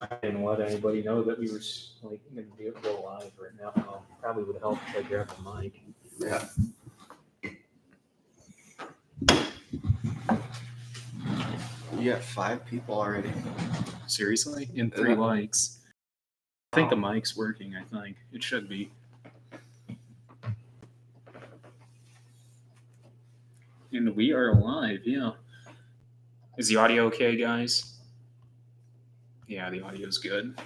I didn't let anybody know that we were like going to go live right now. Probably would help if I grabbed the mic. Yeah. You got 5 people already. Seriously? In 3 mics. I think the mic's working, I think. It should be. And we are live, yeah. Is the audio okay, guys? Yeah, the audio's good.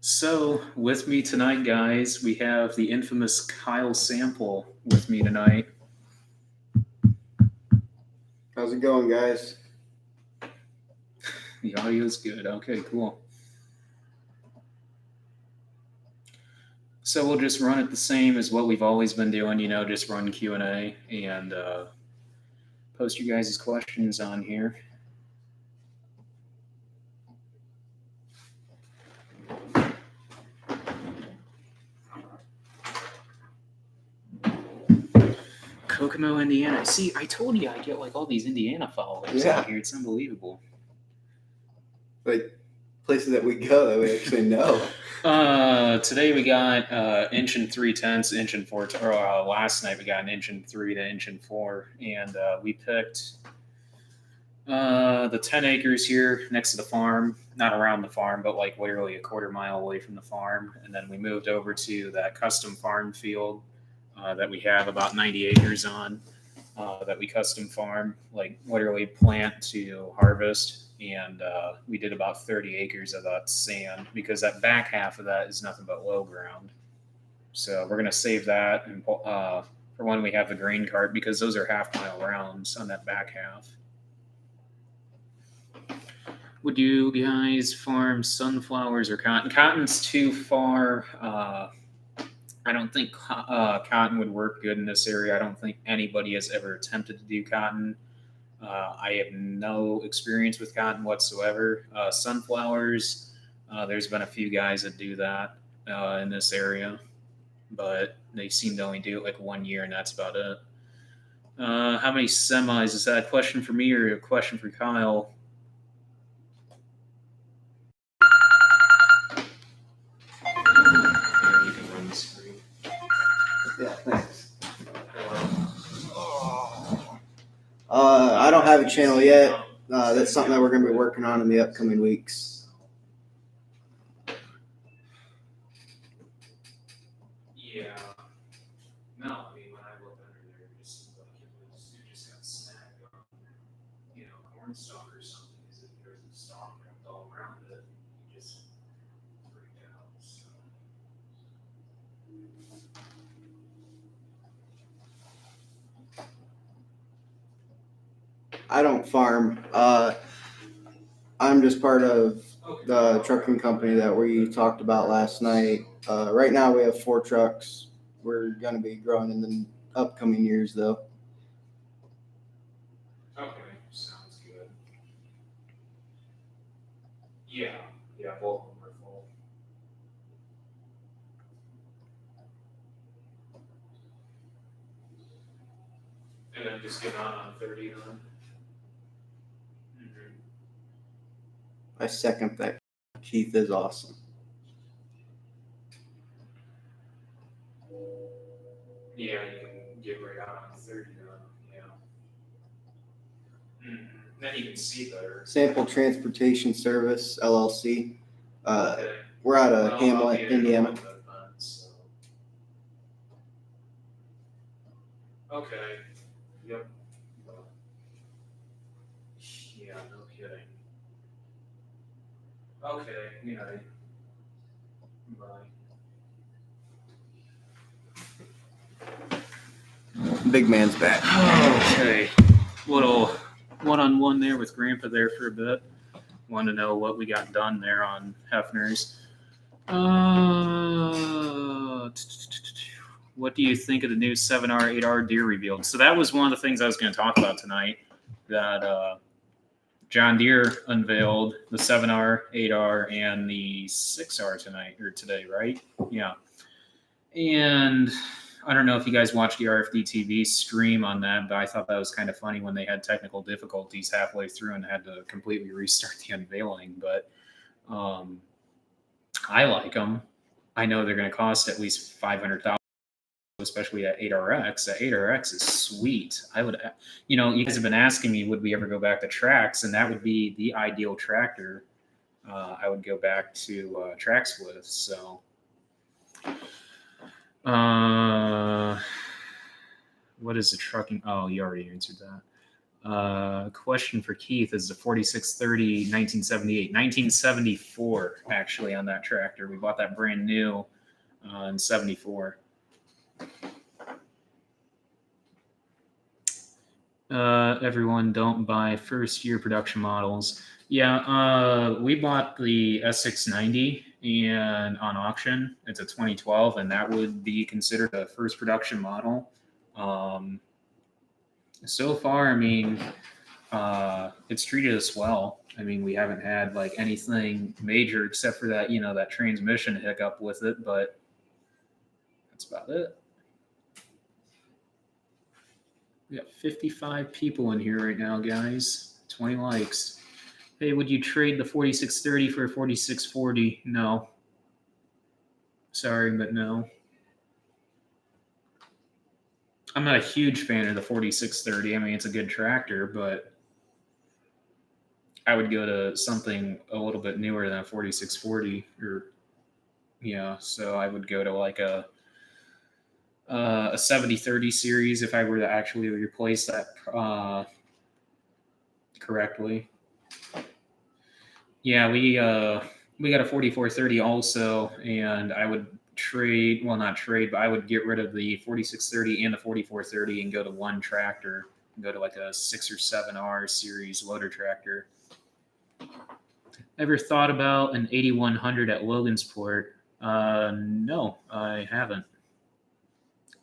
So, with me tonight, guys, we have the infamous Kyle Sample with me tonight. How's it going, guys? The audio's good. Okay, cool. So we'll just run it the same as what we've always been doing, just run Q&A and post you guys' questions on here. Kokomo, Indiana. See, I told you I get like all these Indiana followers out here. It's unbelievable. Like places that we go that we actually know. Today we got 1 3/10, 1 4, or last night we got 1 3 to 1 4, and we picked the 10 acres here next to the farm, not around the farm, but like literally a quarter mile away from the farm, and then we moved over to that custom farm field that we have about 90 acres on, that we custom farm, like literally plant to harvest. And we did about 30 acres of that sand because that back half of that is nothing but low ground. So we're going to save that and for when we have the grain cart, because those are half-mile rounds on that back half. Would you guys farm sunflowers or cotton? Cotton's too far. I don't think cotton would work good in this area. I don't think anybody has ever attempted to do cotton. I have no experience with cotton whatsoever. Sunflowers, there's been a few guys that do that in this area, but they seem to only do it like 1 year, and that's about it. How many semis? Is that a question for me or a question for Kyle? Here, you can run the screen. Yeah, thanks. I don't have a channel yet. That's something that we're going to be working on in the upcoming weeks. Yeah. No, I mean, when I looked under there, it just seemed like it just got snagged on, corn stalk or something. Because if there's a stalk wrapped all around it, you just freak out. So. I don't farm. I'm just part of the trucking company that we talked about last night. Right now we have 4 trucks. We're going to be growing in the upcoming years, though. Okay, sounds good. Yeah, both of them are full. And then just get on 30 on. I second that. Keith is awesome. Yeah, you can get right out on 30 on. Yeah. Then you can see better. Sample Transportation Service, LLC. Okay. We're out of Hamlet, Indiana. So. Okay. Yep. Yeah, no kidding. Okay, yeah. Bye. Big man's back. Okay. Little one-on-one there with Grandpa there for a bit. Want to know what we got done there on Hefner's. What do you think of the new 7R, 8R Deere revealed? So that was one of the things I was going to talk about tonight, that John Deere unveiled the 7R, 8R, and the 6R today, right? Yeah. And I don't know if you guys watched the RFD TV stream on that, but I thought that was kind of funny when they had technical difficulties halfway through and had to completely restart the unveiling. But I like them. I know they're going to cost at least $500,000, especially that 8RX. That 8RX is sweet. I would, you guys have been asking me, would we ever go back to tracks? And that would be the ideal tractor. I would go back to tracks with. So, what is the trucking? Oh, you already answered that. Question for Keith is the 4630 1978, 1974 actually on that tractor. We bought that brand new in 74. Everyone don't buy first year production models. Yeah, we bought the S690 and on auction. It's a 2012, and that would be considered a first production model. So far, I mean, it's treated us well. I mean, we haven't had like anything major except for that, that transmission hiccup with it, but that's about it. We got 55 people in here right now, guys. 20 likes. Hey, would you trade the 4630 for a 4640? No. Sorry, but no. I'm not a huge fan of the 4630. I mean, it's a good tractor, but I would go to something a little bit newer than a 4640. So I would go to like a 7030 series if I were to actually replace that correctly. Yeah, we got a 4430 also, and I would but I would get rid of the 4630 and the 4430 and go to one tractor and go to like a 6 or 7R series loader tractor. Ever thought about an 8100 at Logansport? No, I haven't.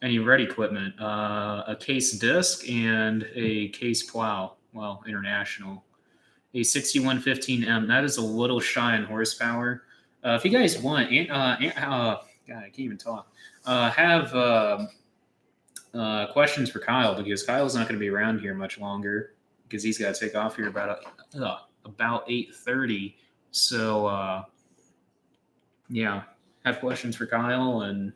Any red equipment? A case disc and a case plow. Well, international. A 6115M. That is a little shy on horsepower. If you guys want, God, I can't even talk. Have questions for Kyle, because Kyle's not going to be around here much longer because he's got to take off here about 8:30. So yeah, have questions for Kyle, and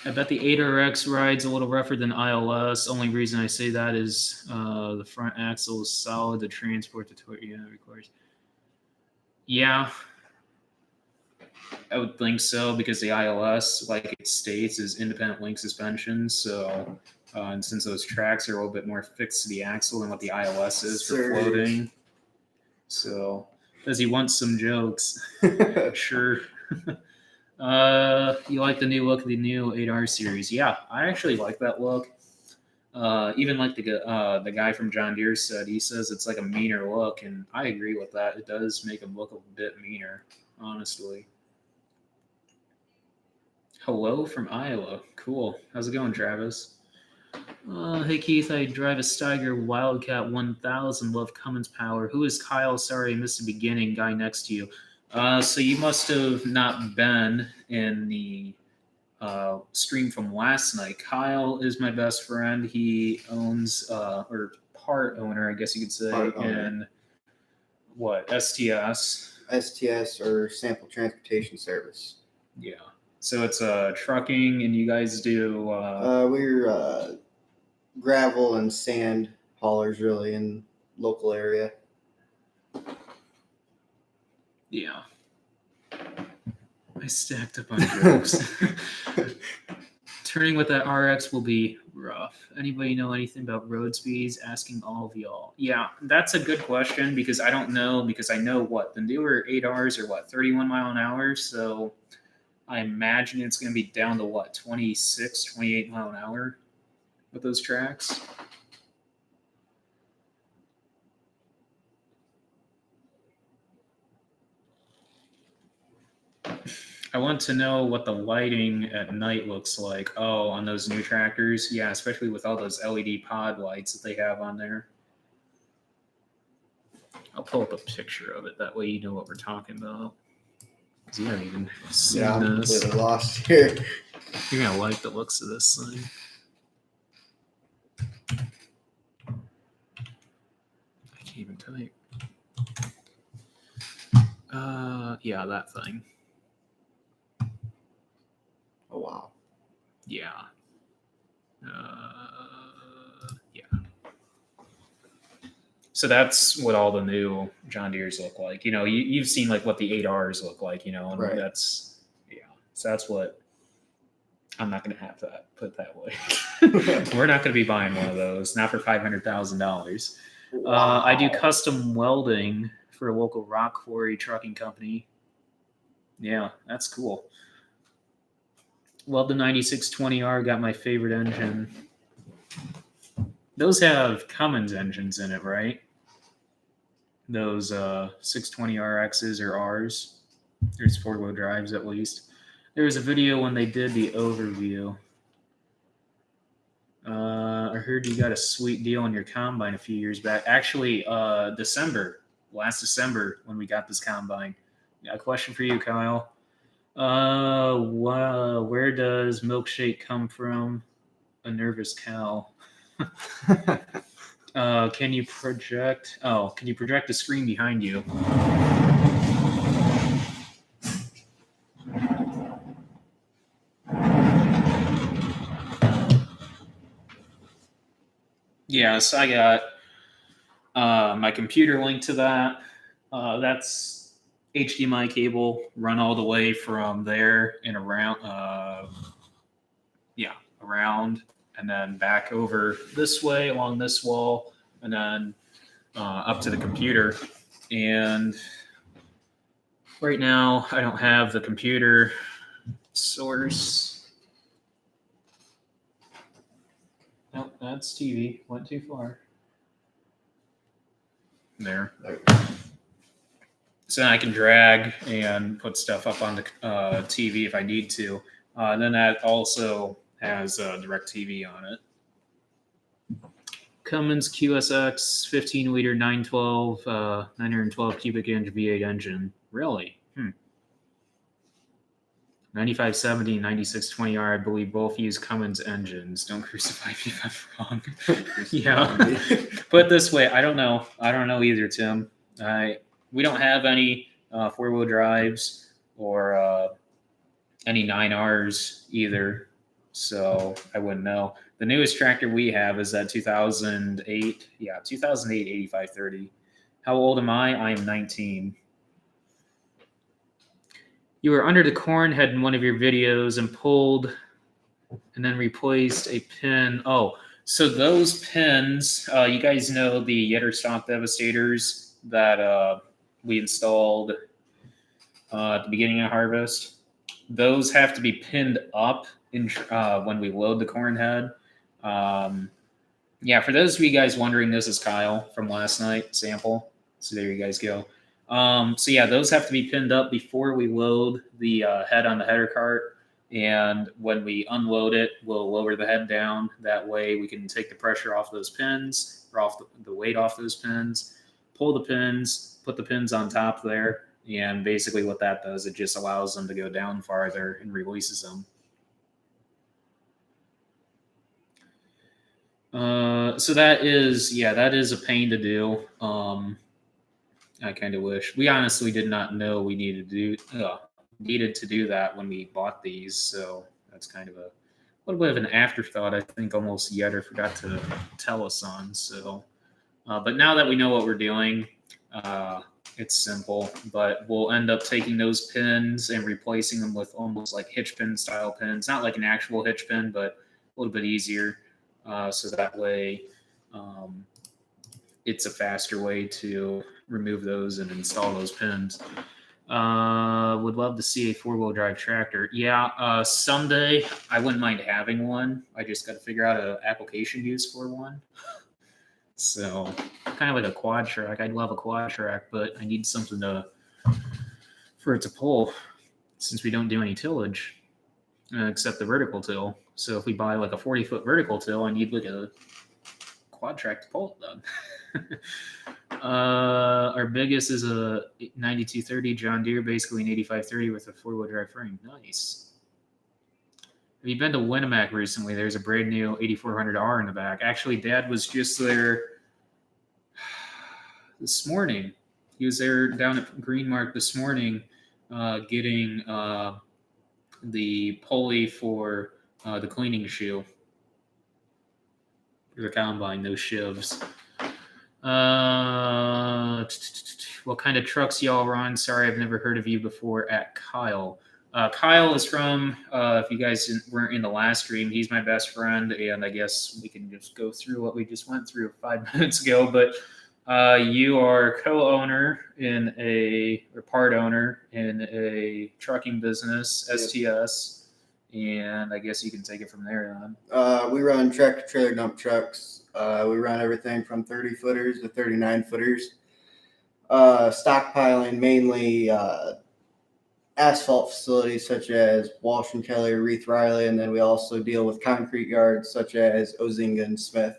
I bet the 8RX ride's a little rougher than ILS. Only reason I say that is the front axle is solid to transport the torque. Yeah, it requires. Yeah, I would think so, because the ILS, like it states, is independent link suspension. So, and since those tracks are a little bit more fixed to the axle than what the ILS is for floating. So, does he want some jokes? Sure. You like the new look of the new 8R series? Yeah, I actually like that look. Even like the guy from John Deere said, he says it's like a meaner look, and I agree with that. It does make him look a bit meaner, honestly. Hello from Iowa. Cool. How's it going, Travis? Hey Keith, I drive a Steiger Wildcat 1000. Love Cummins power. Who is Kyle? Sorry, I missed the beginning. Guy next to you. So you must have not been in the stream from last night. Kyle is my best friend. He owns, or part owner, I guess you could say, in what, STS? STS, or Sample Transportation Service. Yeah. So it's trucking, and you guys do. We're gravel and sand haulers, really, in local area. Yeah. I stacked up on jokes. Turning with that RX will be rough. Anybody know anything about road speeds? Asking all of y'all. Yeah, that's a good question, because I don't know, because I know what the newer 8Rs are 31 mile an hour. So I imagine it's going to be down to 26, 28 mile an hour with those tracks. I want to know what the lighting at night looks like. Oh, on those new tractors? Yeah, especially with all those LED pod lights that they have on there. I'll pull up a picture of it. That way you know what we're talking about. You don't even see I'm this. completely lost here. You're gonna like the looks of this thing. I can't even type. Yeah, that thing. Oh wow. Yeah. Yeah. So that's what all the new John Deeres look like. You know, you've seen like what the 8Rs look like, you know, and Right. that's, yeah. So that's what, I'm not going to have that, put it that way. We're not going to be buying one of those, not for $500,000. Wow. I do custom welding for a local rock quarry trucking company. Yeah, that's cool. Weld the 9620R, got my favorite engine. Those have Cummins engines in it, right? Those 620RXs or Rs. There's four-wheel drives at least. There was a video when they did the overview. I heard you got a sweet deal on your combine a few years back. Actually, last December when we got this combine. Got a question for you, Kyle. Where does milkshake come from? A nervous cow. Can you project the screen behind you? Yeah, so I got my computer linked to that. That's HDMI cable run all the way from there and around. Around and then back over this way along this wall, and then up to the computer. And right now, I don't have the computer source. Nope, that's TV. Went too far. There. So I can drag and put stuff up on the TV if I need to. And then that also has DirecTV on it. Cummins QSX 15 liter 912 cubic inch V8 engine. Really? 9570 and 9620R, I believe both use Cummins engines. Don't crucify me if I'm wrong. Yeah. Put it this way, I don't know. I don't know either, Tim. We don't have any four-wheel drives or any 9Rs either, so I wouldn't know. The newest tractor we have is that 2008. Yeah, 2008 8530. How old am I? I am 19. You were under the corn head in one of your videos and pulled and then replaced a pin. Oh, so those pins, you guys know the Yetterstock Devastators that we installed at the beginning of harvest? Those have to be pinned up when we load the corn head. Yeah, for those of you guys wondering, this is Kyle from last night sample. So there you guys go. So yeah, those have to be pinned up before we load the head on the header cart. And when we unload it, we'll lower the head down. That way we can take the pressure off those pins, or off the weight off those pins, pull the pins, put the pins on top there. And basically what that does, it just allows them to go down farther and releases them. So that is a pain to do. I kind of wish. We honestly did not know we needed to do that when we bought these. So that's kind of a little bit of an afterthought. I think almost Yetter forgot to tell us on. So, but now that we know what we're doing, it's simple. But we'll end up taking those pins and replacing them with almost like hitch pin style pins. Not like an actual hitch pin, but a little bit easier. So that way, it's a faster way to remove those and install those pins. Would love to see a four-wheel drive tractor. Yeah, someday I wouldn't mind having one. I just got to figure out an application use for one. So kind of like a quad track. I'd love a quad track, but I need something for it to pull since we don't do any tillage except the vertical till. So if we buy like a 40-foot vertical till, I need like a quad track to pull it then. Our biggest is a 9230 John Deere, basically an 8530 with a four-wheel drive frame. Nice. Have you been to Winnemac recently? There's a brand new 8400R in the back. Actually, Dad was just there this morning. He was there down at Greenmark this morning, getting the pulley for the cleaning shoe for the combine. Those shivs. What kind of trucks y'all run? Sorry, I've never heard of you before. At Kyle. Kyle is from, if you guys weren't in the last stream, he's my best friend, and I guess we can just go through what we just went through 5 minutes ago. But you are co-owner or part owner in a trucking business, STS, and I guess you can take it from there on. We run tractor trailer dump trucks. We run everything from 30 footers to 39 footers. Stockpiling mainly asphalt facilities such as Walsh and Kelly, Reith Riley, and then we also deal with concrete yards such as Ozinga and Smith.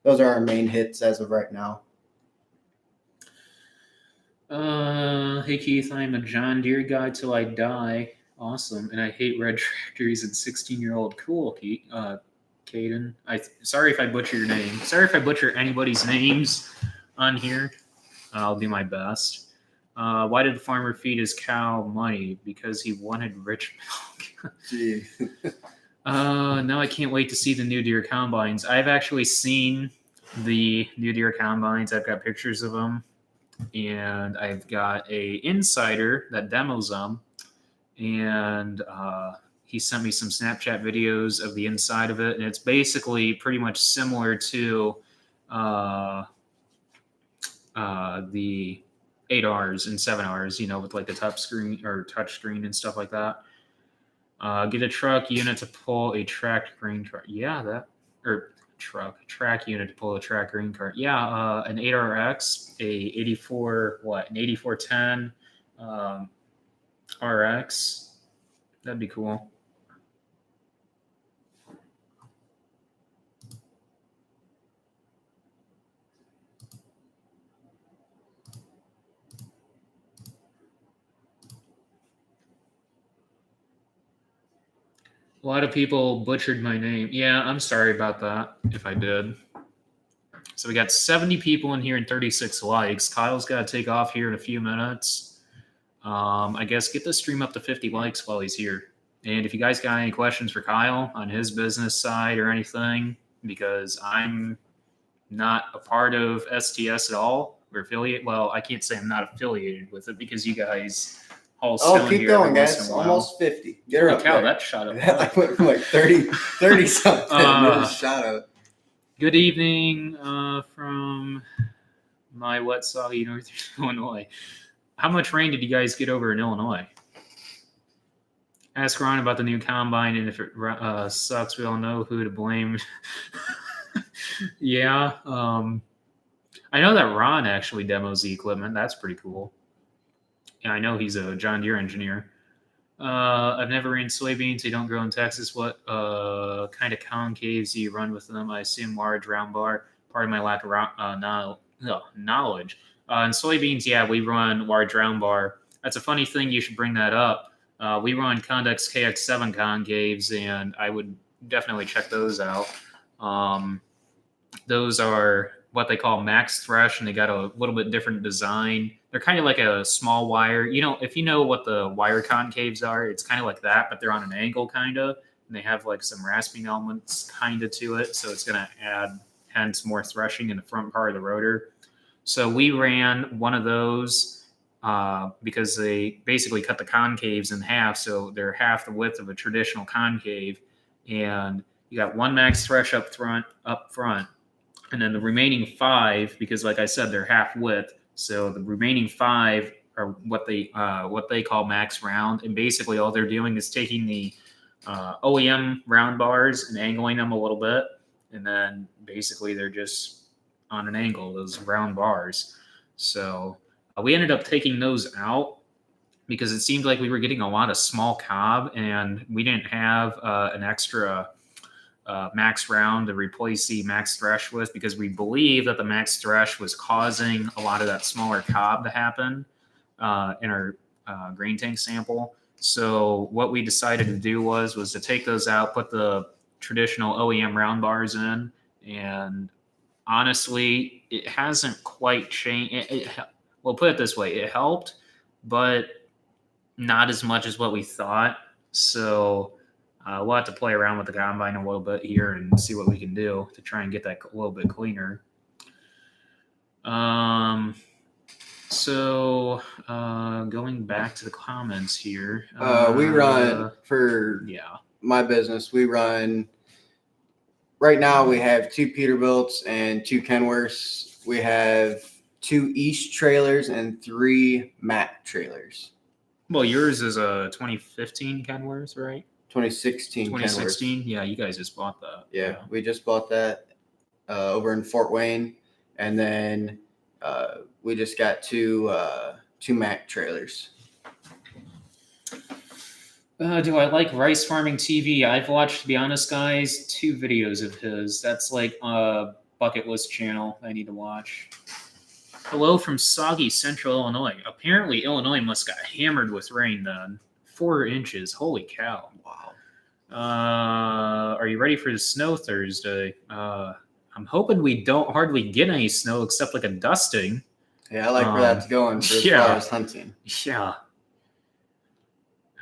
Those are our main hits as of right now. Hey Keith, I'm a John Deere guy till I die. Awesome, and I hate red tractors and 16-year-old. Cool, Keith. Caden. Sorry if I butcher your name. Sorry if I butcher anybody's names on here. I'll do my best. Why did the farmer feed his cow money? Because he wanted rich milk. Gee. Now I can't wait to see the new Deere combines. I've actually seen the new Deere combines. I've got pictures of them, and I've got a insider that demos them, and he sent me some Snapchat videos of the inside of it, and it's basically pretty much similar to the 8Rs and 7Rs, with like the touch screen and stuff like that. Get a truck unit to pull a tracked grain cart. Yeah, track unit to pull a tracked grain cart. Yeah, an 8RX, an 8410 RX. That'd be cool. A lot of people butchered my name. Yeah, I'm sorry about that if I did. So we got 70 people in here and 36 likes. Kyle's got to take off here in a few minutes. I guess get the stream up to 50 likes while he's here. And if you guys got any questions for Kyle on his business side or anything, because I'm not a part of STS at all, or affiliate. Well, I can't say I'm not affiliated with it because you guys all keep going, guys. Almost 50. Get her up. Cow, that shot up. I went from like 30 something. Shot up. Good evening from my wet, soggy northern Illinois. How much rain did you guys get over in Illinois? Ask Ron about the new combine, and if it sucks, we all know who to blame. Yeah. I know that Ron actually demos the equipment. That's pretty cool. Yeah, I know he's a John Deere engineer. I've never ran soybeans. They don't grow in Texas. What kind of concaves do you run with them? I assume large round bar. Part of my lack of knowledge. In soybeans, yeah, we run large round bar. That's a funny thing. You should bring that up. We run Condex KX7 concaves, and I would definitely check those out. Those are what they call max thresh, and they got a little bit different design. They're kind of like a small wire. If you know what the wire concaves are, it's kind of like that, but they're on an angle kind of, and they have like some rasping elements kind of to it. So it's going to add, hence, more threshing in the front part of the rotor. So we ran one of those because they basically cut the concaves in half. So they're half the width of a traditional concave. And you got one max thresh up front. And then the remaining 5, because like I said, they're half width. So the remaining 5 are what they call max round. And basically all they're doing is taking the OEM round bars and angling them a little bit. And then basically they're just on an angle, those round bars. So we ended up taking those out because it seemed like we were getting a lot of small cob, and we didn't have an extra max round to replace the max thresh with, because we believe that the max thresh was causing a lot of that smaller cob to happen in our grain tank sample. So what we decided to do was to take those out, put the traditional OEM round bars in, and honestly, it hasn't quite changed. Well, put it this way, it helped, but not as much as what we thought. So we'll have to play around with the combine a little bit here and see what we can do to try and get that a little bit cleaner. So going back to the comments here, we run for my business. We run right now. We have 2 Peterbilts and 2 Kenworths. We have 2 East trailers and 3 Mack trailers. Well, yours is a 2015 Kenworth, right? 2016. 2016. Kenworth. Yeah, you guys just bought that. Yeah, we just bought that over in Fort Wayne, and then we just got 2 Mack trailers. Do I like Rice Farming TV? I've watched, to be honest, guys, 2 videos of his. That's like a bucket list channel I need to watch. Hello from soggy Central Illinois. Apparently, Illinois must got hammered with rain then. 4 inches. Holy cow. Wow. Are you ready for the snow Thursday? I'm hoping we don't hardly get any snow except like a dusting. Yeah, I like where that's going for as far as hunting. Yeah.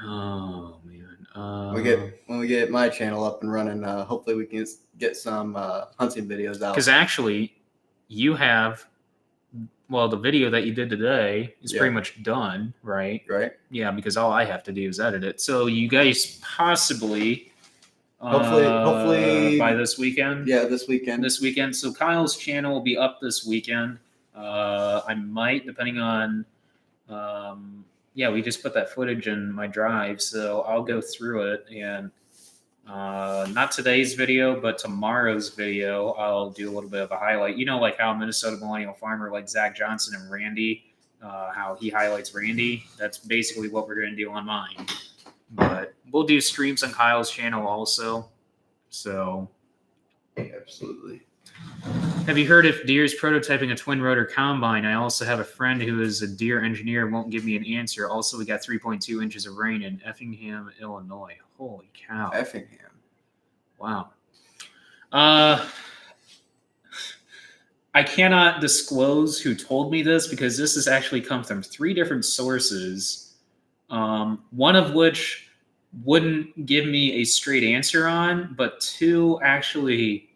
Oh man. When we get my channel up and running, hopefully we can get some hunting videos out. Because actually, you have, well, the video that you did today is pretty much done, right? Right. Yeah, because all I have to do is edit it. So you guys possibly. Hopefully by this weekend. Yeah, this weekend. This weekend. So Kyle's channel will be up this weekend. I might, depending on. We just put that footage in my drive, so I'll go through it, and not today's video, but tomorrow's video, I'll do a little bit of a highlight. You know, like how Minnesota Millennial Farmer, like Zach Johnson and Randy, how he highlights Randy. That's basically what we're going to do on mine. But we'll do streams on Kyle's channel also. So, absolutely. Have you heard if Deere's prototyping a twin rotor combine? I also have a friend who is a Deere engineer, won't give me an answer. Also, we got 3.2 inches of rain in Effingham, Illinois. Holy cow. Effingham. Wow. I cannot disclose who told me this because this has actually come from 3 different sources, one of which wouldn't give me a straight answer on, but 2 actually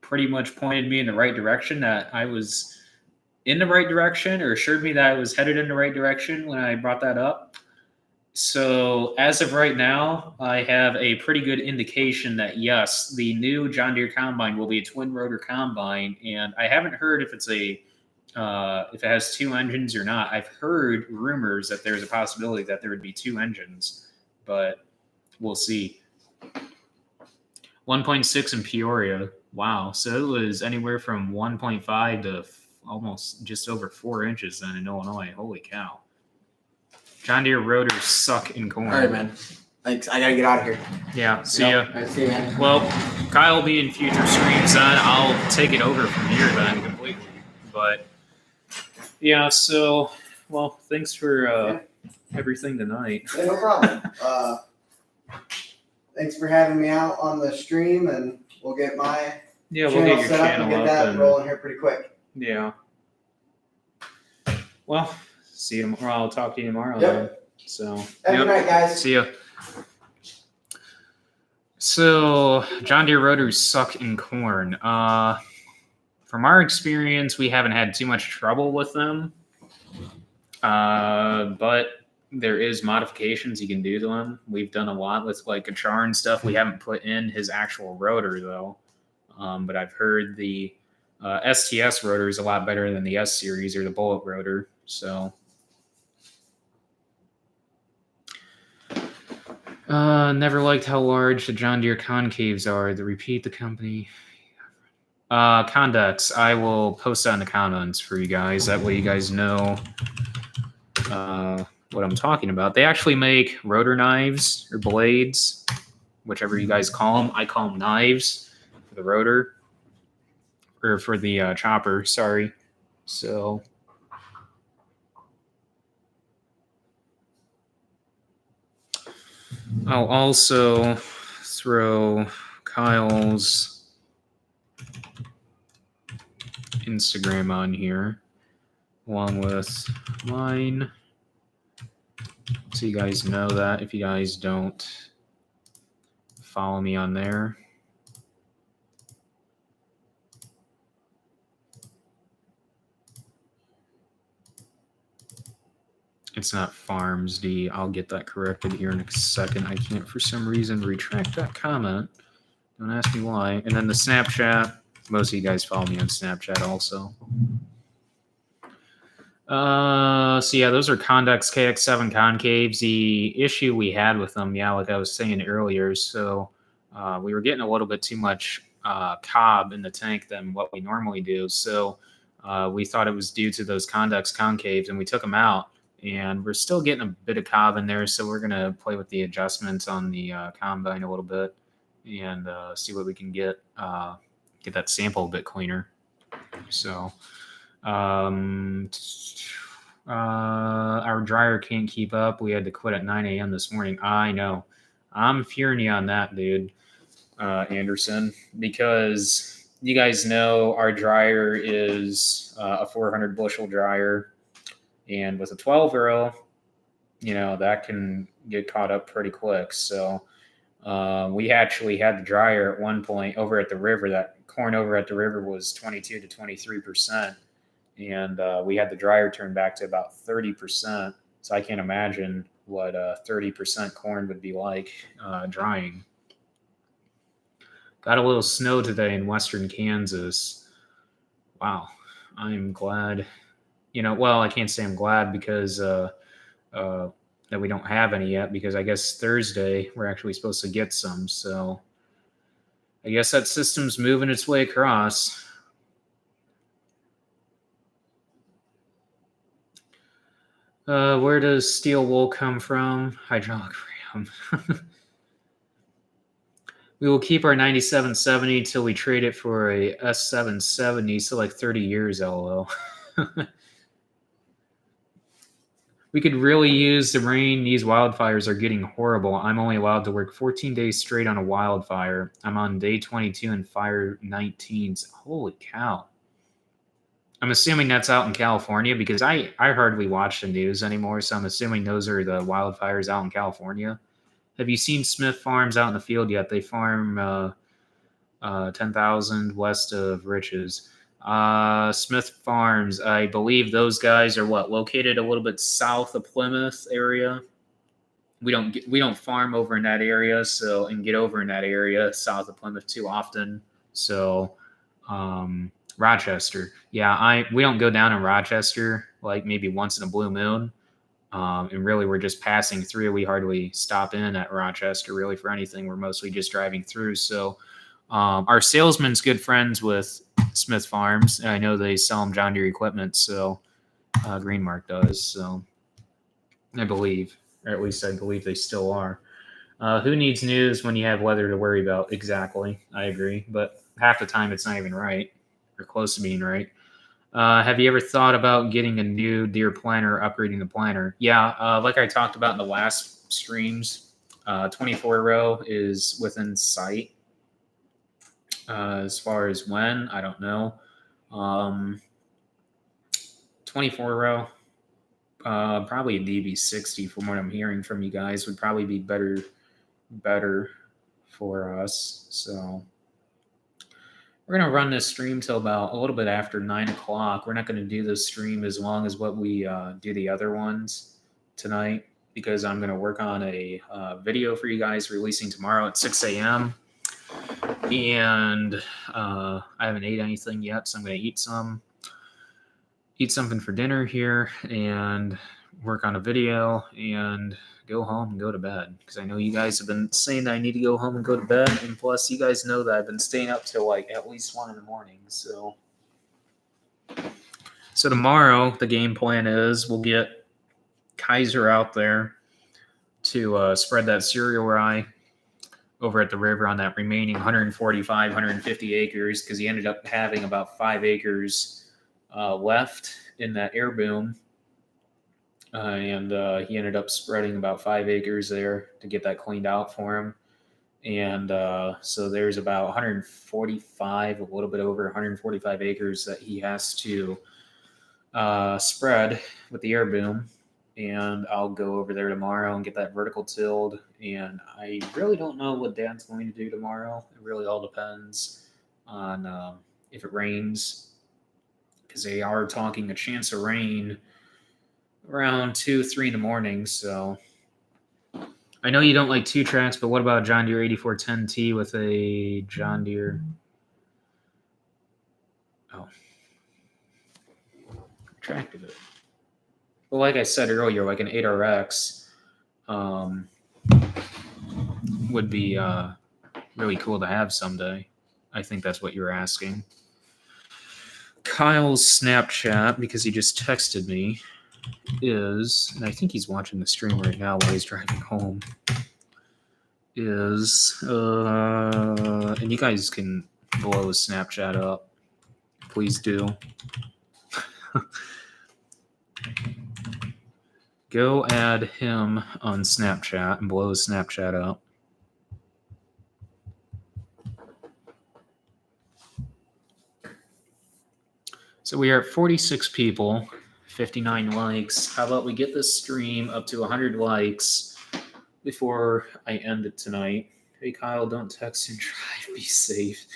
pretty much pointed me in the right direction, that I was in the right direction, or assured me that I was headed in the right direction when I brought that up. So as of right now, I have a pretty good indication that yes, the new John Deere combine will be a twin rotor combine, and I haven't heard if it's if it has 2 engines or not. I've heard rumors that there's a possibility that there would be 2 engines, but we'll see. 1.6 in Peoria. Wow. So it was anywhere from 1.5 to almost just over 4 inches then in Illinois. Holy cow. John Deere rotors suck in corn. All right, man. Thanks. I got to get out of here. Yeah. See ya. All right, see you, man. Well, Kyle will be in future streams then. I'll take it over from here then completely. But yeah, so, well, thanks for everything tonight. Yeah, no problem. Thanks for having me out on the stream, and we'll get my we'll get your set up channel and get up that and rolling here pretty quick. Yeah. Well, see you tomorrow. I'll talk to you tomorrow. Yep. Then. So. Have a good night, guys. See ya. So, John Deere rotors suck in corn. From our experience, we haven't had too much trouble with them. But there is modifications you can do to them. We've done a lot with like Achar and stuff. We haven't put in his actual rotor though. But I've heard the STS rotor is a lot better than the S series or the bullet rotor. So never liked how large the John Deere concaves are. To repeat the company. Conducts. I will post that in the comments for you guys. That way you guys know what I'm talking about. They actually make rotor knives or blades, whichever you guys call them. I call them knives for the rotor or for the chopper. Sorry. So. I'll also throw Kyle's Instagram on here, along with mine, so you guys know that if you guys don't follow me on there. It's not Farms D. I'll get that corrected here in a second. I can't, for some reason, retract that comment. Don't ask me why. And then the Snapchat. Most of you guys follow me on Snapchat also. So yeah, those are Condex KX7 concaves. The issue we had with them, yeah, like I was saying earlier, so we were getting a little bit too much cob in the tank than what we normally do. So we thought it was due to those Condex concaves, and we took them out. And we're still getting a bit of cob in there, so we're going to play with the adjustments on the combine a little bit and see what we can get that sample a bit cleaner. So our dryer can't keep up. We had to quit at 9 a.m. this morning. I know. I'm furious on that, dude, Anderson, because you guys know our dryer is a 400 bushel dryer. And with a 12-row, that can get caught up pretty quick. So we actually had the dryer at one point over at the river. That corn over at the river was 22 to 23%. And we had the dryer turned back to about 30%. So I can't imagine what 30% corn would be like drying. Got a little snow today in western Kansas. Wow. I'm glad. Well, I can't say I'm glad because that we don't have any yet, because I guess Thursday we're actually supposed to get some. So I guess that system's moving its way across. Where does steel wool come from? Hydraulic ram. We will keep our 9770 till we trade it for a S770, so like 30 years, LOL. We could really use the rain. These wildfires are getting horrible. I'm only allowed to work 14 days straight on a wildfire. I'm on day 22 and fire 19s. Holy cow. I'm assuming that's out in California, because I hardly watch the news anymore, so I'm assuming those are the wildfires out in California. Have you seen Smith Farms out in the field yet? They farm 10,000 west of Riches. Smith Farms, I believe those guys are located a little bit south of Plymouth area. We don't farm over in that area, and get over in that area south of Plymouth too often. So Rochester, yeah, we don't go down in Rochester like maybe once in a blue moon. And really, we're just passing through. We hardly stop in at Rochester really for anything. We're mostly just driving through. So our salesman's good friends with Smith Farms. I know they sell them John Deere equipment, so Greenmark does. So I believe, or at least I believe they still are. Who needs news when you have weather to worry about? Exactly. I agree. But half the time it's not even right or close to being right. Have you ever thought about getting a new Deere planter, upgrading the planter? Yeah, like I talked about in the last streams, 24-row is within sight. As far as when, I don't know. 24-row, probably a DB60 from what I'm hearing from you guys would probably be better for us. So we're going to run this stream till about a little bit after 9 o'clock. We're not going to do this stream as long as what we do the other ones tonight, because I'm going to work on a video for you guys releasing tomorrow at 6 a.m. And I haven't ate anything yet, so I'm going to eat something for dinner here and work on a video and go home and go to bed, because I know you guys have been saying that I need to go home and go to bed, and plus you guys know that I've been staying up till like at least 1 in the morning. So tomorrow the game plan is we'll get Kaiser out there to spread that cereal rye over at the river on that remaining 145, 150 acres, because he ended up having about 5 acres left in that air boom and he ended up spreading about 5 acres there to get that cleaned out for him. And so there's about 145, a little bit over 145 acres that he has to spread with the air boom. And I'll go over there tomorrow and get that vertical tilled. And I really don't know what Dad's going to do tomorrow. It really all depends on if it rains, because they are talking a chance of rain around 2, 3 in the morning. So I know you don't like 2 tracks, but what about John Deere 8410T with a John Deere? Oh, retracted it. Well, like I said earlier, like an 8RX would be really cool to have someday. I think that's what you're asking. Kyle's Snapchat, because he just texted me, is, and I think he's watching the stream right now while he's driving home, is, and you guys can blow his Snapchat up. Please do. Go add him on Snapchat and blow his Snapchat up. So we are at 46 people, 59 likes. How about we get this stream up to 100 likes before I end it tonight? Hey, Kyle, don't text and drive. Be safe.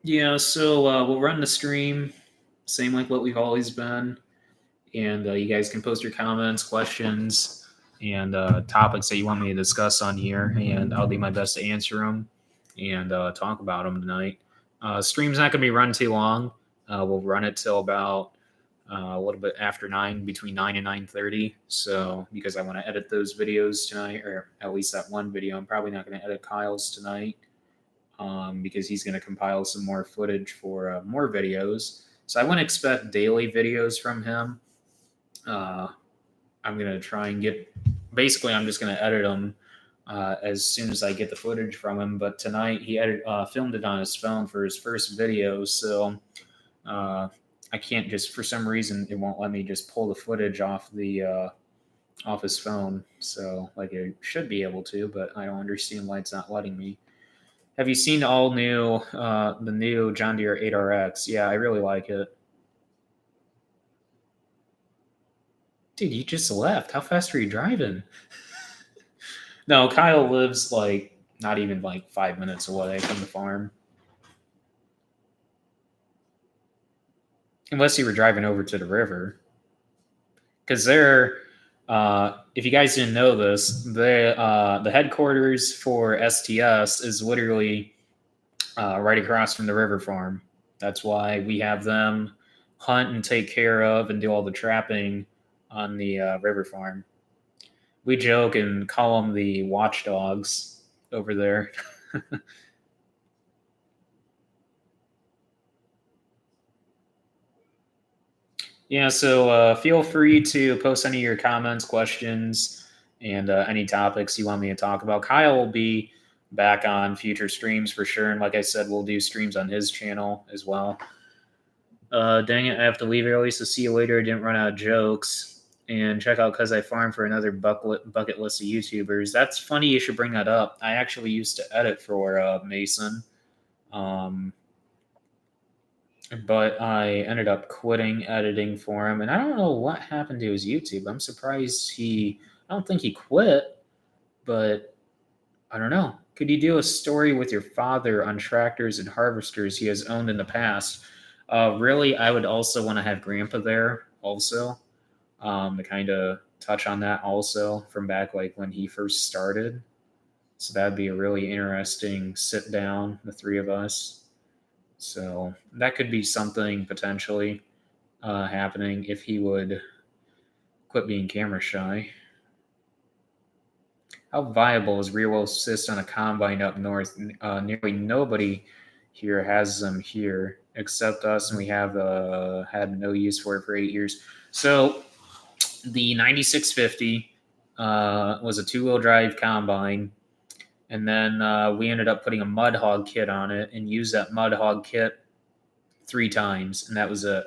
Yeah, so we'll run the stream, same like what we've always been. And you guys can post your comments, questions, and topics that you want me to discuss on here, and I'll do my best to answer them and talk about them tonight. Stream's not going to be run too long. We'll run it till about a little bit after 9, between 9 and 9:30. So because I want to edit those videos tonight, or at least that one video, I'm probably not going to edit Kyle's tonight because he's going to compile some more footage for more videos. So I wouldn't expect daily videos from him. I'm going to try and get, basically I'm just going to edit them as soon as I get the footage from him. But tonight he filmed it on his phone for his first video. So I can't just, for some reason, it won't let me just pull the footage off his phone. So like it should be able to, but I don't understand why it's not letting me. Have you seen the new John Deere 8RX? Yeah, I really like it. Dude, you just left. How fast are you driving? No, Kyle lives like not even like 5 minutes away from the farm. Unless you were driving over to the river. Because if you guys didn't know this, the headquarters for STS is literally right across from the river farm. That's why we have them hunt and take care of and do all the trapping on the river farm. We joke and call them the watchdogs over there. Yeah, so feel free to post any of your comments, questions, and any topics you want me to talk about. Kyle will be back on future streams for sure. And like I said, we'll do streams on his channel as well. Dang it, I have to leave early, so see you later. I didn't run out of jokes. And check out Cause I Farm for another bucket list of YouTubers. That's funny you should bring that up. I actually used to edit for Mason. But I ended up quitting editing for him. And I don't know what happened to his YouTube. I'm surprised I don't think he quit, but I don't know. Could you do a story with your father on tractors and harvesters he has owned in the past? Really, I would also want to have Grandpa there also to kind of touch on that also from back like when he first started. So that'd be a really interesting sit down, the three of us. So that could be something potentially happening if he would quit being camera shy. How viable is rear wheel assist on a combine up north? Nearly nobody here has them here except us, and we have had no use for it for 8 years. So the 9650 was a 2-wheel drive combine, And then we ended up putting a mud hog kit on it and used that mud hog kit 3 times, and that was it.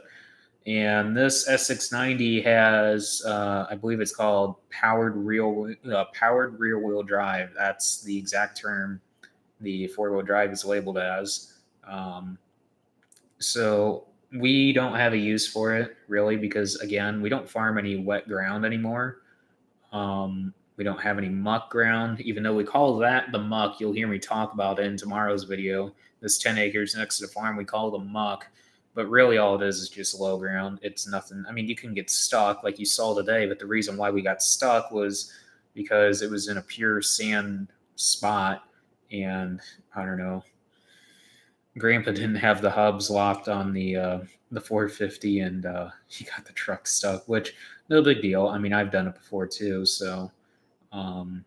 And this S690 has, I believe it's called powered rear wheel drive. That's the exact term the 4-wheel drive is labeled as. So we don't have a use for it really because again, we don't farm any wet ground anymore. We don't have any muck ground, even though we call that the muck. You'll hear me talk about it in tomorrow's video. This 10 acres next to the farm, we call the muck, but really all it is just low ground. It's nothing. I mean, you can get stuck like you saw today, but the reason why we got stuck was because it was in a pure sand spot, and I don't know. Grandpa didn't have the hubs locked on the 450, and he got the truck stuck, which no big deal. I mean, I've done it before too, so um,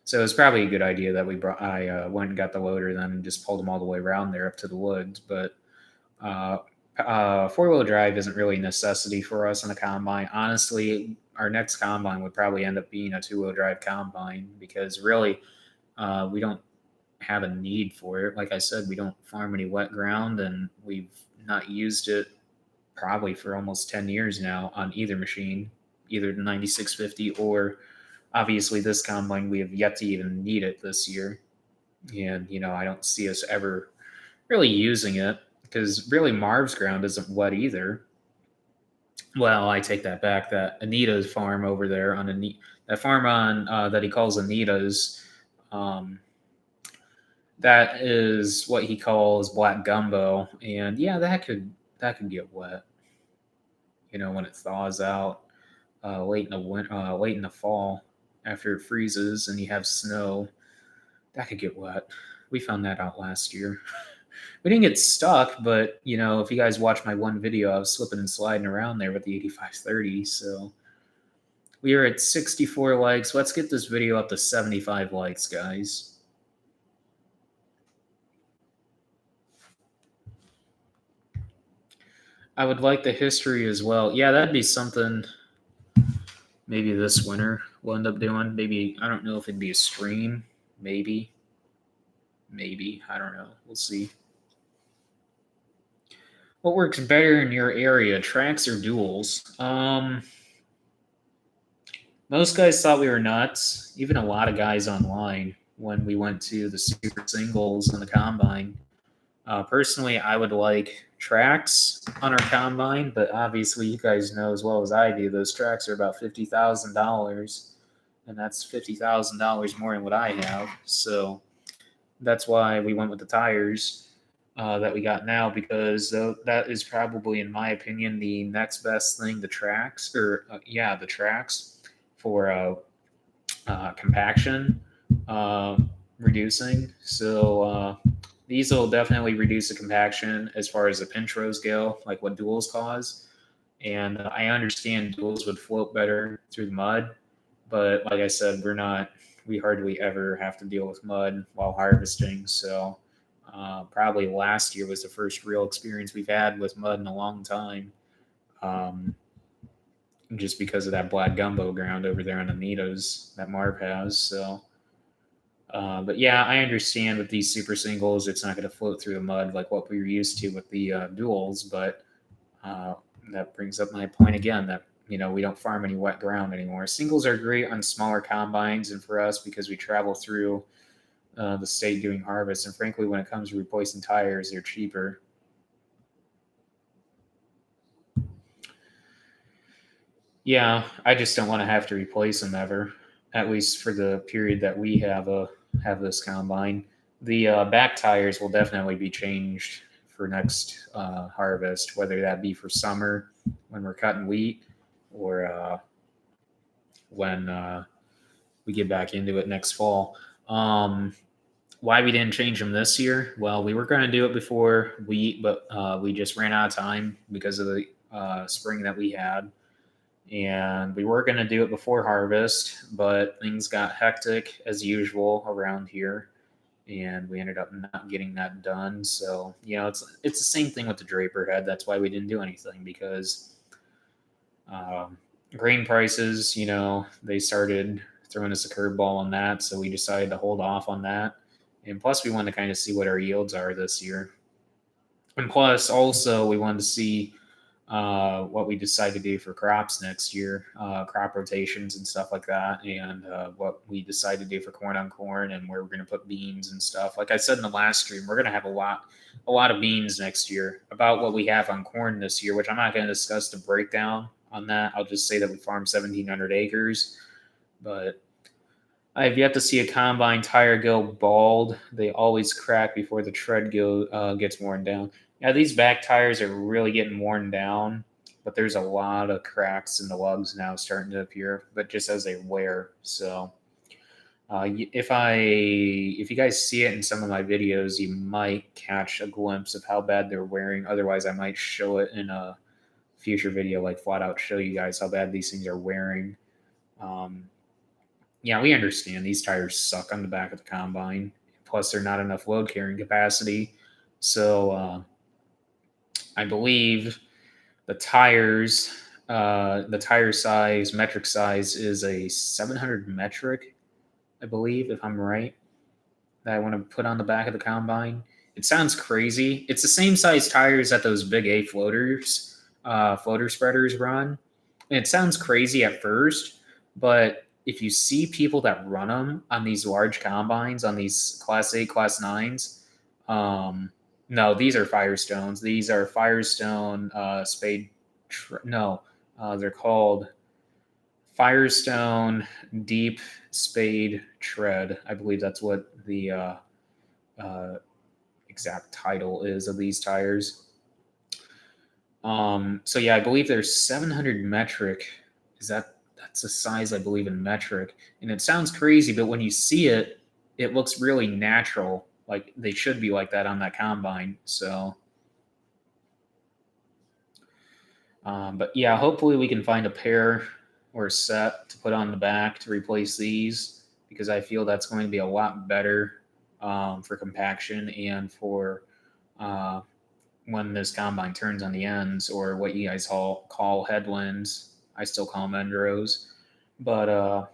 so it's probably a good idea that I went and got the loader then and just pulled them all the way around there up to the woods. But 4-wheel drive isn't really a necessity for us in a combine. Honestly, our next combine would probably end up being a 2-wheel drive combine because really we don't have a need for it. Like I said, we don't farm any wet ground, and we've not used it probably for almost 10 years now on either machine, either the 9650 or obviously this combine. We have yet to even need it this year. And, I don't see us ever really using it because really Marv's ground isn't wet either. Well, I take that back. That Anita's farm over there that farm on that he calls Anita's, um, that is what he calls black gumbo, and yeah, that could get wet. When it thaws out late in the fall after it freezes and you have snow, that could get wet. We found that out last year. We didn't get stuck, but if you guys watch my one video, I was slipping and sliding around there with the 8530. So we are at 64 likes. Let's get this video up to 75 likes, guys. I would like the history as well. Yeah, that'd be something maybe this winter we'll end up doing. Maybe, I don't know if it'd be a stream. Maybe. I don't know. We'll see. What works better in your area, tracks or duals? Most guys thought we were nuts. Even a lot of guys online when we went to the super singles and the combine. Personally, I would like tracks on our combine, but obviously, you guys know as well as I do, those tracks are about $50,000, and that's $50,000 more than what I have. So that's why we went with the tires that we got now, because that is probably, in my opinion, the next best thing. The tracks, the tracks for compaction, reducing. So these will definitely reduce the compaction as far as the pinch rows go, like what duals cause. And I understand duals would float better through the mud, but like I said, we hardly ever have to deal with mud while harvesting. So probably last year was the first real experience we've had with mud in a long time. Just because of that black gumbo ground over there on Anita's that Marv has. So, but yeah, I understand with these super singles, it's not going to float through the mud like what we were used to with the duals. But that brings up my point again that we don't farm any wet ground anymore. Singles are great on smaller combines and for us because we travel through the state doing harvest. And frankly, when it comes to replacing tires, they're cheaper. Yeah, I just don't want to have to replace them ever, at least for the period that we have this combine. The back tires will definitely be changed for next harvest, whether that be for summer when we're cutting wheat or when we get back into it next fall. Why we didn't change them this year? Well, we were going to do it before wheat, but we just ran out of time because of the spring that we had. And we were going to do it before harvest, but things got hectic as usual around here, and we ended up not getting that done. So it's the same thing with the draper head. That's why we didn't do anything, because grain prices, they started throwing us a curveball on that, so we decided to hold off on that. And plus, we wanted to kind of see what our yields are this year. And plus, also, we wanted to see what we decide to do for crops next year, crop rotations and stuff like that, and what we decide to do for corn on corn and where we're going to put beans and stuff. Like I said in the last stream, we're going to have a lot of beans next year. About what we have on corn this year, which I'm not going to discuss the breakdown on that. I'll just say that we farmed 1,700 acres, but I have yet to see a combine tire go bald. They always crack before the tread gets worn down. Yeah, these back tires are really getting worn down, but there's a lot of cracks in the lugs now starting to appear, but just as they wear. So if you guys see it in some of my videos, you might catch a glimpse of how bad they're wearing. Otherwise, I might show it in a future video, like flat out show you guys how bad these things are wearing. Yeah, we understand these tires suck on the back of the combine. Plus, they're not enough load carrying capacity. So I believe the tire size, metric size is a 700 metric, I believe, if I'm right, that I want to put on the back of the combine. It sounds crazy. It's the same size tires that those big A floater spreaders run. And it sounds crazy at first, but if you see people that run them on these large combines, on these Class 8, Class 9s, no, these are Firestones. These are Firestone spade. They're called Firestone Deep Spade Tread. I believe that's what the exact title is of these tires. So yeah, I believe there's 700 metric. That's the size I believe in metric, and it sounds crazy, but when you see it, it looks really natural. Like they should be like that on that combine. So, but yeah, hopefully we can find a pair or a set to put on the back to replace these, because I feel that's going to be a lot better for compaction and for when this combine turns on the ends, or what you guys call headwinds. I still call them end rows. But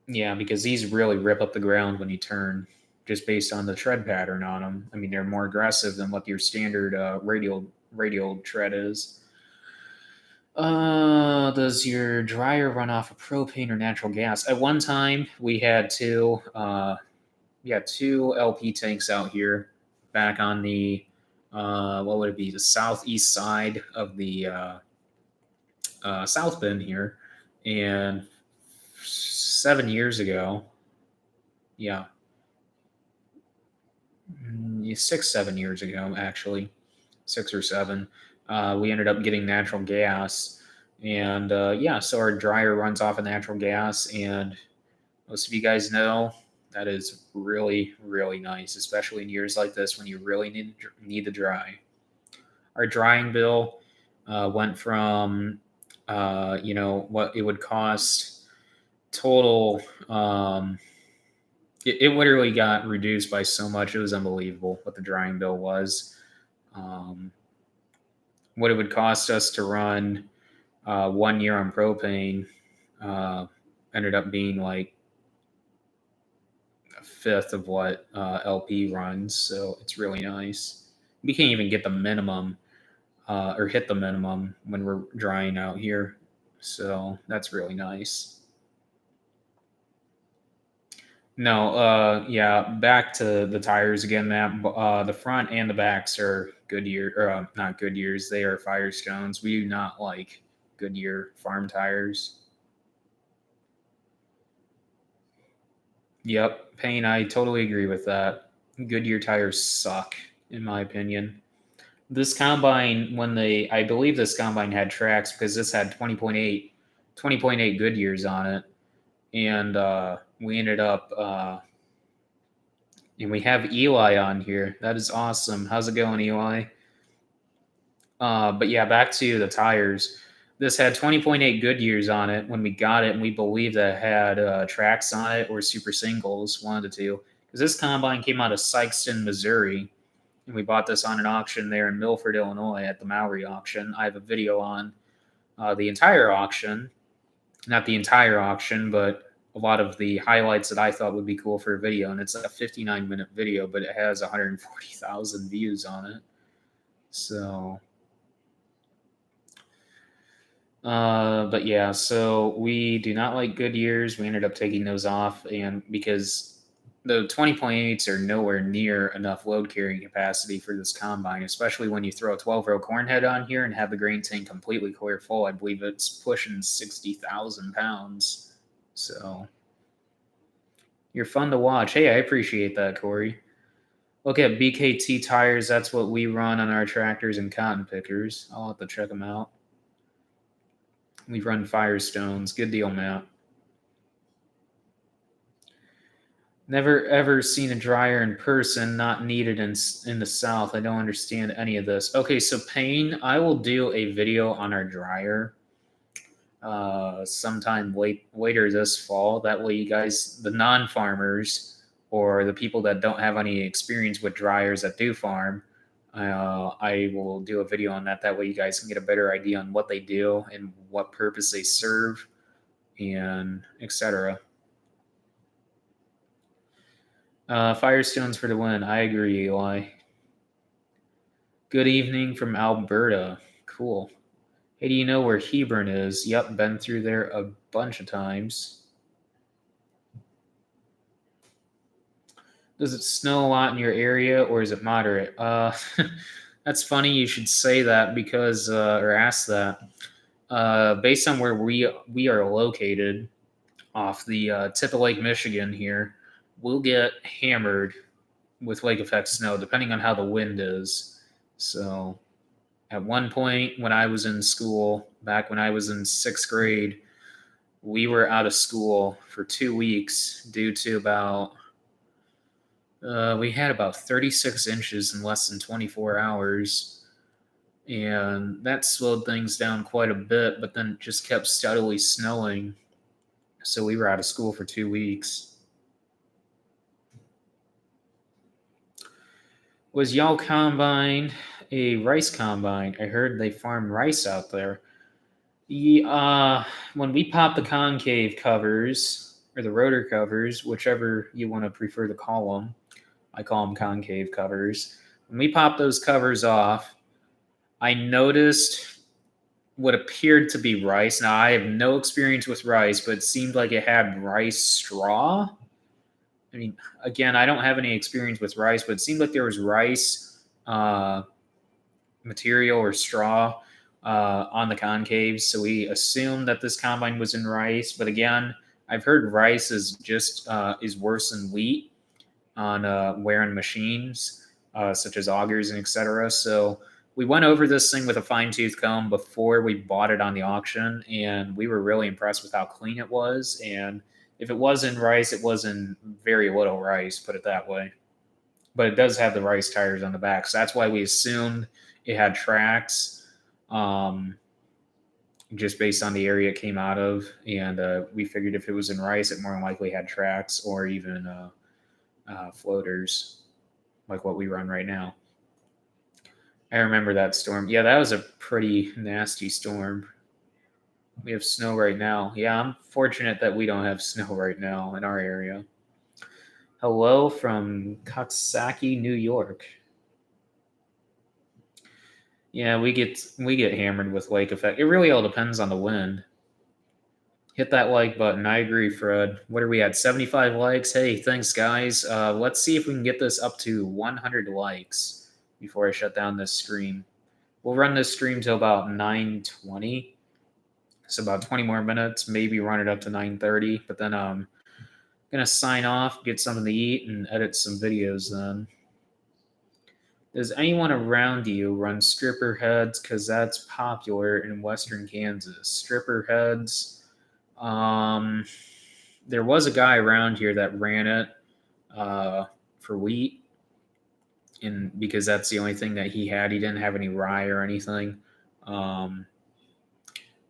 yeah, because these really rip up the ground when you turn, just based on the tread pattern on them. I mean, they're more aggressive than what your standard radial tread is. Does your dryer run off of propane or natural gas? At one time, we had two LP tanks out here back on the what would it be, the southeast side of the South Bend here, and 7 years ago, 7 years ago, actually, 6 or 7, we ended up getting natural gas, and so our dryer runs off of natural gas, and most of you guys know that is really, really nice, especially in years like this when you really need to dry. Our drying bill went from what it would cost total. It literally got reduced by so much. It was unbelievable what the drying bill was. What it would cost us to run 1 year on propane ended up being like a fifth of what LP runs. So it's really nice. We can't even get the minimum or hit the minimum when we're drying out here. So that's really nice. No, back to the tires again, Matt. The front and the backs are Goodyear, or not Goodyears. They are Firestones. We do not like Goodyear farm tires. Yep, Payne, I totally agree with that. Goodyear tires suck, in my opinion. This combine, I believe this combine had tracks because this had 20.8 Goodyears on it. And we ended up, and we have Eli on here. That is awesome. How's it going, Eli? But yeah, back to the tires. This had 20.8 Goodyears on it when we got it, and we believe that it had tracks on it or super singles, one of the two. Because this combine came out of Sikeston, Missouri, and we bought this on an auction there in Milford, Illinois at the Maury auction. I have a video on the entire auction. Not the entire auction, but a lot of the highlights that I thought would be cool for a video, and it's like a 59-minute video, but it has 140,000 views on it. So, but yeah, so we do not like Goodyears. We ended up taking those off, and because the 20.8s are nowhere near enough load carrying capacity for this combine, especially when you throw a 12-row corn head on here and have the grain tank completely clear full. I believe it's pushing 60,000 pounds. So you're fun to watch. Hey, I appreciate that, Corey. Look at BKT tires. That's what we run on our tractors and cotton pickers. I'll have to check them out. We run Firestones. Good deal, Matt. Never ever seen a dryer in person. Not needed in the South. I don't understand any of this. Okay, so Payne, I will do a video on our dryer sometime later this fall. That way, you guys, the non-farmers or the people that don't have any experience with dryers that do farm, I will do a video on that. That way, you guys can get a better idea on what they do and what purpose they serve, and etc. Firestones for the win. I agree, Eli. Good evening from Alberta. Cool. Hey, do you know where Hebron is? Yep, been through there a bunch of times. Does it snow a lot in your area, or is it moderate? That's funny you should say that because, or ask that. Based on where we are located, off the tip of Lake Michigan here, we'll get hammered with lake effect snow depending on how the wind is. So at one point when I was in school, back when I was in 6th grade, we were out of school for 2 weeks due to we had about 36 inches in less than 24 hours. And that slowed things down quite a bit, but then it just kept steadily snowing. So we were out of school for 2 weeks. Was y'all combine a rice combine? I heard they farm rice out there. Yeah, when we pop the concave covers or the rotor covers, whichever you want to prefer to call them, I call them concave covers. When we pop those covers off, I noticed what appeared to be rice. Now, I have no experience with rice, but it seemed like it had rice straw. I mean, again, I don't have any experience with rice, but it seemed like there was rice material or straw on the concaves. So we assumed that this combine was in rice. But again, I've heard rice is just is worse than wheat on wearing machines, such as augers and etc. So we went over this thing with a fine-tooth comb before we bought it on the auction, and we were really impressed with how clean it was. And if it was in rice, it was in very little rice, put it that way. But it does have the rice tires on the back, so that's why we assumed it had tracks, just based on the area it came out of. And we figured if it was in rice, it more than likely had tracks or even floaters, like what we run right now. I remember that storm. Yeah, that was a pretty nasty storm. We have snow right now. Yeah, I'm fortunate that we don't have snow right now in our area. Hello from Coxsackie, New York. Yeah, we get hammered with lake effect. It really all depends on the wind. Hit that like button. I agree, Fred. What are we at? 75 likes. Hey, thanks, guys. Let's see if we can get this up to 100 likes before I shut down this stream. We'll run this stream till about 9:20. So about 20 more minutes, maybe run it up to 9:30. But then I'm gonna sign off, get something to eat, and edit some videos then. Does anyone around you run stripper heads? Because that's popular in Western Kansas. Stripper heads. There was a guy around here that ran it for wheat, and because that's the only thing that he had. He didn't have any rye or anything.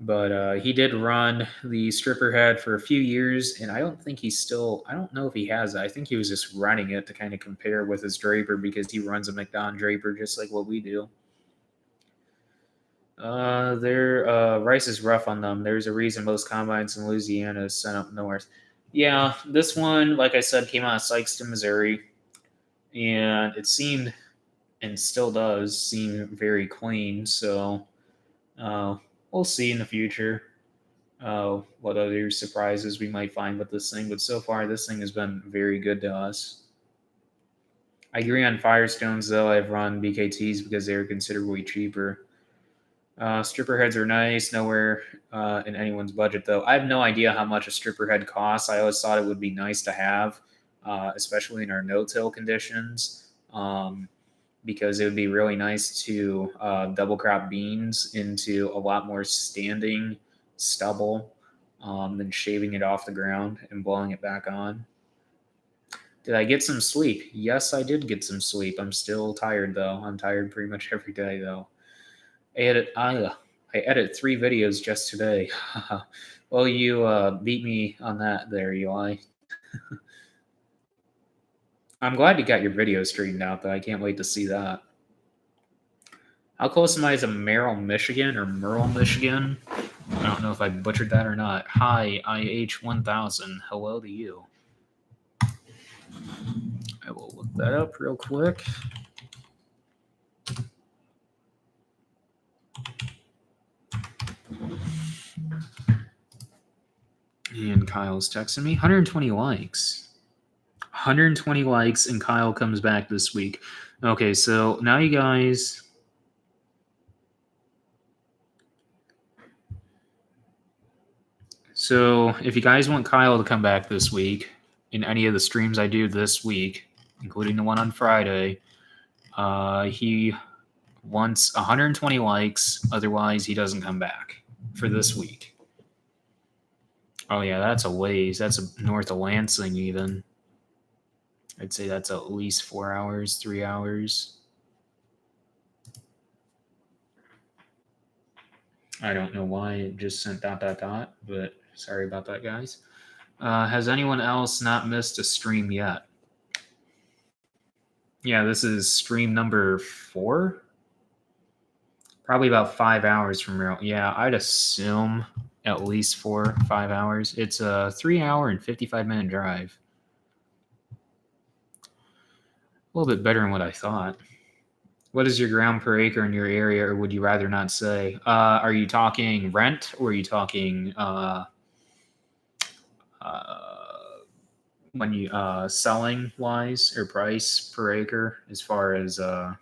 But he did run the stripper head for a few years, and I don't know if he has it. I think he was just running it to kind of compare with his draper because he runs a McDon draper just like what we do. Their rice is rough on them. There's a reason most combines in Louisiana is sent up north. Yeah, this one, like I said, came out of Sykeston, Missouri, and it seemed and still does seem very clean. So uh, we'll see in the future what other surprises we might find with this thing. But so far, this thing has been very good to us. I agree on Firestones, though. I've run BKTs because they are considerably cheaper. Stripper heads are nice, nowhere in anyone's budget, though. I have no idea how much a stripper head costs. I always thought it would be nice to have, especially in our no-till conditions, because it would be really nice to double crop beans into a lot more standing stubble than shaving it off the ground and blowing it back on. Did I get some sleep? Yes, I did get some sleep. I'm still tired, though. I'm tired pretty much every day, though. I edit 3 videos just today. Well, you beat me on that there, Eli. I'm glad you got your video straightened out, though. I can't wait to see that. How close am I to Merrill, Michigan, or Merle, Michigan? I don't know if I butchered that or not. Hi, IH1000. Hello to you. I will look that up real quick. And Kyle's texting me 120 likes. 120 likes, and Kyle comes back this week. Okay, so now you guys. So if you guys want Kyle to come back this week in any of the streams I do this week, including the one on Friday, he wants 120 likes. Otherwise, he doesn't come back for this week. Oh yeah, that's a ways. That's north of Lansing even. I'd say that's at least 4 hours, 3 hours. I don't know why it just sent ... but sorry about that, guys. Has anyone else not missed a stream yet? Yeah, this is stream number 4. Probably about 5 hours from now. Yeah, I'd assume at least 4 or 5 hours. It's a 3-hour and 55-minute drive. A little bit better than what I thought. What is your ground per acre in your area, or would you rather not say? Are you talking rent, or are you talking when you selling wise or price per acre as far as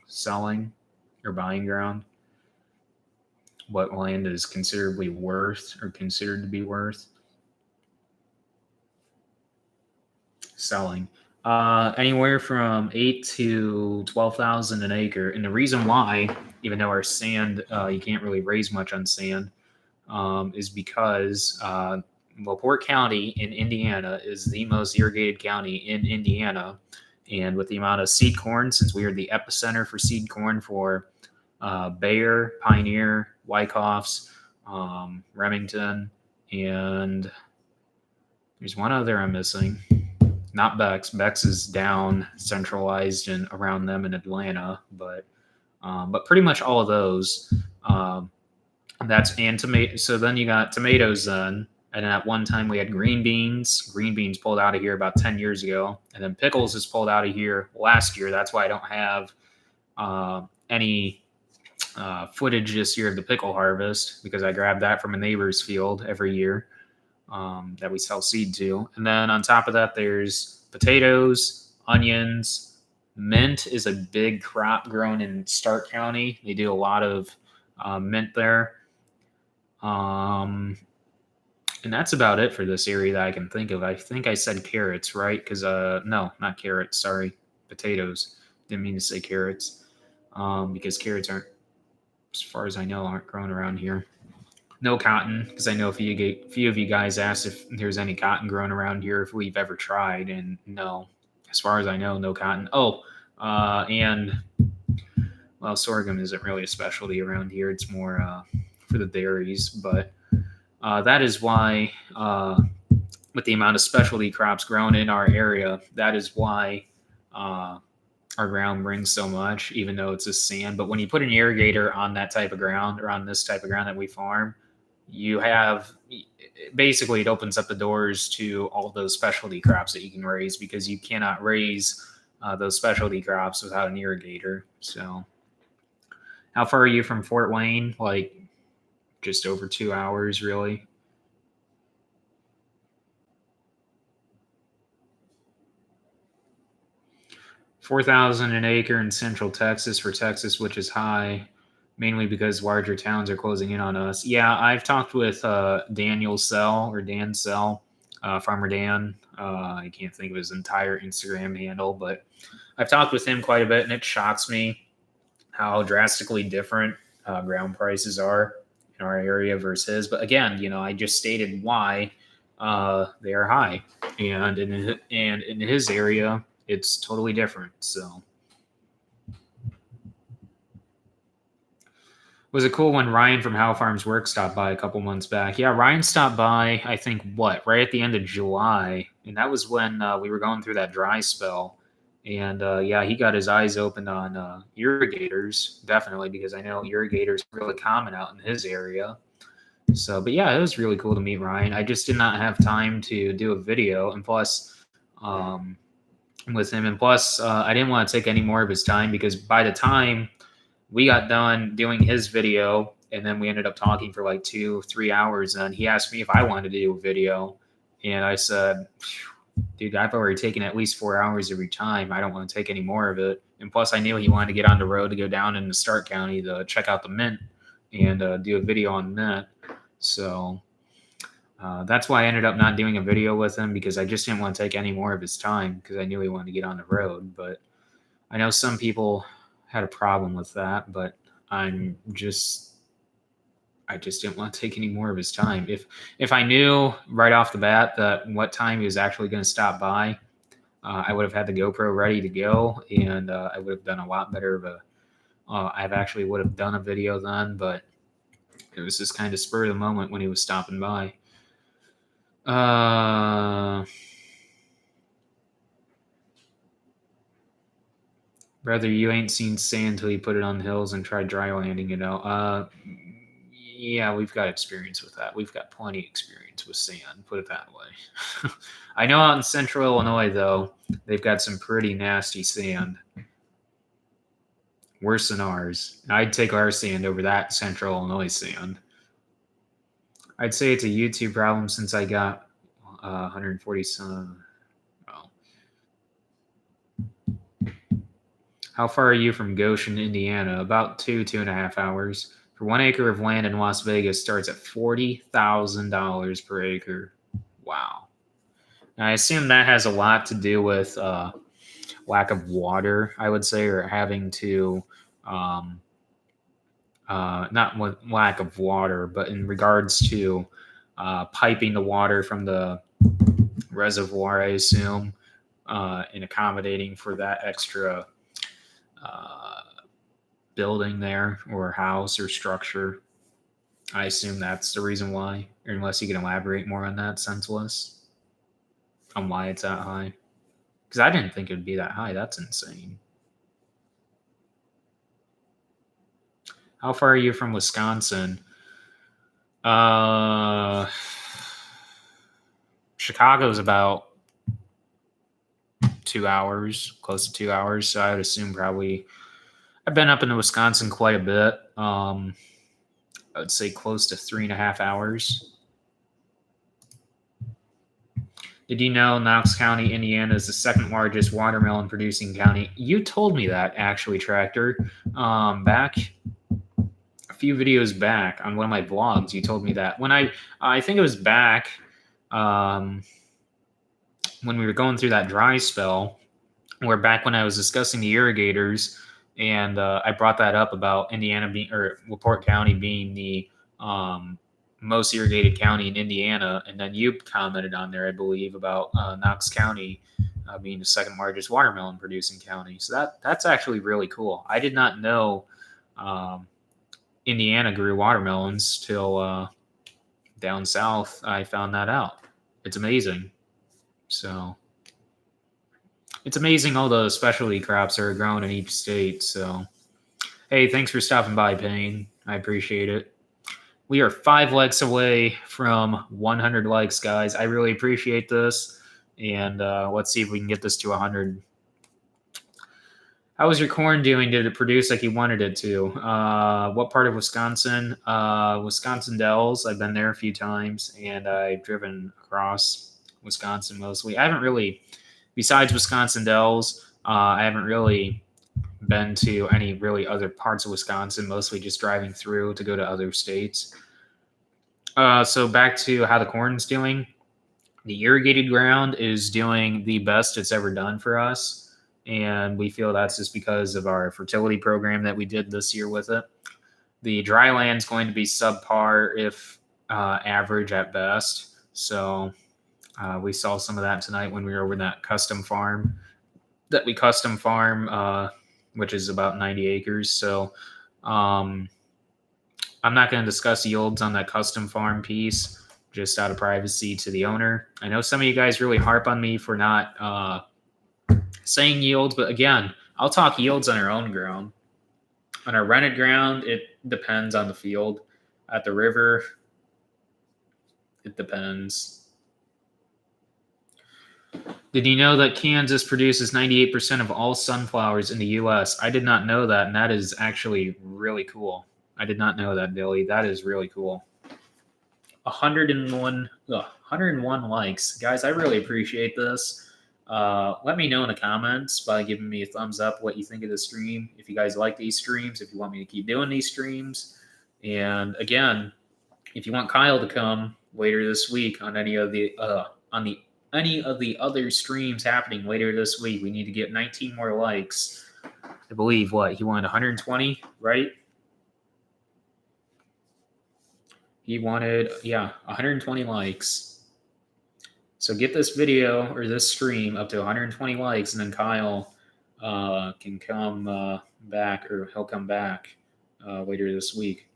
selling or buying ground? What land is considerably worth or considered to be worth? Selling. Anywhere from 8 to 12,000 an acre, and the reason why, even though our sand, you can't really raise much on sand, is because LaPorte County in Indiana is the most irrigated county in Indiana, and with the amount of seed corn, since we are the epicenter for seed corn for Bayer, Pioneer, Wyckoff's, Remington, and there's one other I'm missing. Not Bex. Bex is down centralized and around them in Atlanta, but pretty much all of those. That's and tomato. So then you got tomatoes then, and at one time we had green beans. Green beans pulled out of here about 10 years ago, and then pickles is pulled out of here last year. That's why I don't have any footage this year of the pickle harvest, because I grabbed that from a neighbor's field every year. That we sell seed to. And then on top of that, there's potatoes, onions. Mint is a big crop grown in Stark County. They do a lot of mint there. And that's about it for this area that I can think of. I think I said carrots, right? Because, no, not carrots. Sorry. Potatoes. Didn't mean to say carrots. Because carrots aren't, as far as I know, aren't grown around here. No cotton, because I know a few of you guys asked if there's any cotton grown around here, if we've ever tried, and no. As far as I know, no cotton. Oh, and, well, sorghum isn't really a specialty around here. It's more for the dairies, but that is why, with the amount of specialty crops grown in our area, that is why our ground brings so much, even though it's just sand. But when you put an irrigator on that type of ground, or on this type of ground that we farm, you have basically it opens up the doors to all those specialty crops that you can raise because you cannot raise those specialty crops without an irrigator. So, how far are you from Fort Wayne? Like just over 2 hours, really. 4,000 an acre in Central Texas for Texas, which is high, mainly because larger towns are closing in on us. Yeah, I've talked with Daniel Sell or Dan Sell, Farmer Dan. I can't think of his entire Instagram handle, but I've talked with him quite a bit, and it shocks me how drastically different ground prices are in our area versus his. But again, I just stated why they are high, and in his area, it's totally different. So, was it cool when Ryan from How Farms Work stopped by a couple months back? Yeah, Ryan stopped by, I think, right at the end of July. And that was when we were going through that dry spell. And yeah, he got his eyes opened on irrigators, definitely, because I know irrigators are really common out in his area. So, but yeah, it was really cool to meet Ryan. I just did not have time to do a video. And plus, with him, and plus, I didn't want to take any more of his time because by the time we got done doing his video and then we ended up talking for like 2-3 hours, and he asked me if I wanted to do a video, and I said, dude, I've already taken at least 4 hours of your time. I don't want to take any more of it. And plus I knew he wanted to get on the road to go down into Stark County to check out the mint and do a video on mint. So that's why I ended up not doing a video with him, because I just didn't want to take any more of his time because I knew he wanted to get on the road. But I know some people had a problem with that, but I just didn't want to take any more of his time. If I knew right off the bat that what time he was actually going to stop by, I would have had the GoPro ready to go, and I would have done a lot better of a. I actually would have done a video then, but it was just kind of spur of the moment when he was stopping by. Brother, you ain't seen sand till you put it on the hills and try dry landing it out. Yeah, we've got experience with that. We've got plenty of experience with sand, put it that way. I know out in central Illinois, though, they've got some pretty nasty sand. Worse than ours. I'd take our sand over that central Illinois sand. I'd say it's a YouTube problem since I got 140 some. Well, how far are you from Goshen, Indiana? About 2.5 hours. For 1 acre of land in Las Vegas starts at $40,000 per acre. Wow. Now, I assume that has a lot to do with lack of water, I would say, or having to, not with lack of water, but in regards to piping the water from the reservoir, I assume, and accommodating for that extra building there or house or structure. I assume that's the reason why, or unless you can elaborate more on that, Senseless, on why it's that high. Because I didn't think it would be that high. That's insane. How far are you from Wisconsin? Chicago's about 2 hours, close to 2 hours. So I would assume probably I've been up in Wisconsin quite a bit. I would say close to 3.5 hours. Did you know Knox County, Indiana is the second largest watermelon producing county? You told me that, actually, Tractor. Back a few videos back on one of my vlogs, you told me that. When I think it was back when we were going through that dry spell, or back when I was discussing the irrigators, and I brought that up about Indiana being, or LaPorte County being the most irrigated county in Indiana, and then you commented on there, I believe, about Knox County being the second largest watermelon producing county. So that's actually really cool. I did not know Indiana grew watermelons till down south. I found that out. It's amazing. So it's amazing all the specialty crops are grown in each state. So, hey, thanks for stopping by, Payne. I appreciate it. We are 5 likes away from 100 likes, guys. I really appreciate this. And let's see if we can get this to 100. How was your corn doing? Did it produce like you wanted it to? What part of Wisconsin? Wisconsin Dells. I've been there a few times, and I've driven across Wisconsin mostly. I haven't really, besides Wisconsin Dells, I haven't really been to any really other parts of Wisconsin, mostly just driving through to go to other states. So back to how the corn's doing. The irrigated ground is doing the best it's ever done for us. And we feel that's just because of our fertility program that we did this year with it. The dry land's going to be subpar, if average at best. So we saw some of that tonight when we were over that custom farm which is about 90 acres. So I'm not going to discuss yields on that custom farm piece, just out of privacy to the owner. I know some of you guys really harp on me for not saying yields, but again, I'll talk yields on our own ground. On our rented ground, it depends on the field. At the river, it depends. Did you know that Kansas produces 98% of all sunflowers in the U.S.? I did not know that, and that is actually really cool. I did not know that, Billy. That is really cool. 101 likes. Guys, I really appreciate this. Let me know in the comments by giving me a thumbs up what you think of the stream. If you guys like these streams, if you want me to keep doing these streams. And again, if you want Kyle to come later this week on any of the other streams happening later this week, we need to get 19 more likes. I believe he wanted 120, right? He wanted 120 likes. So get this video or this stream up to 120 likes, and then Kyle can come back, or he'll come back later this week.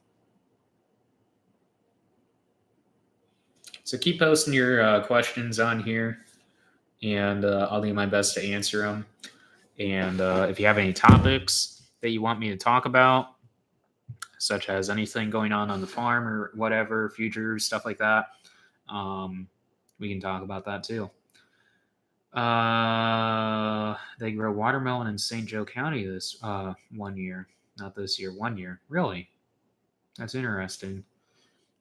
So keep posting your questions on here, and I'll do my best to answer them. And if you have any topics that you want me to talk about, such as anything going on the farm or whatever, future stuff like that, we can talk about that too. They grow watermelon in St. Joe County this 1 year. Not this year, 1 year. Really? That's interesting.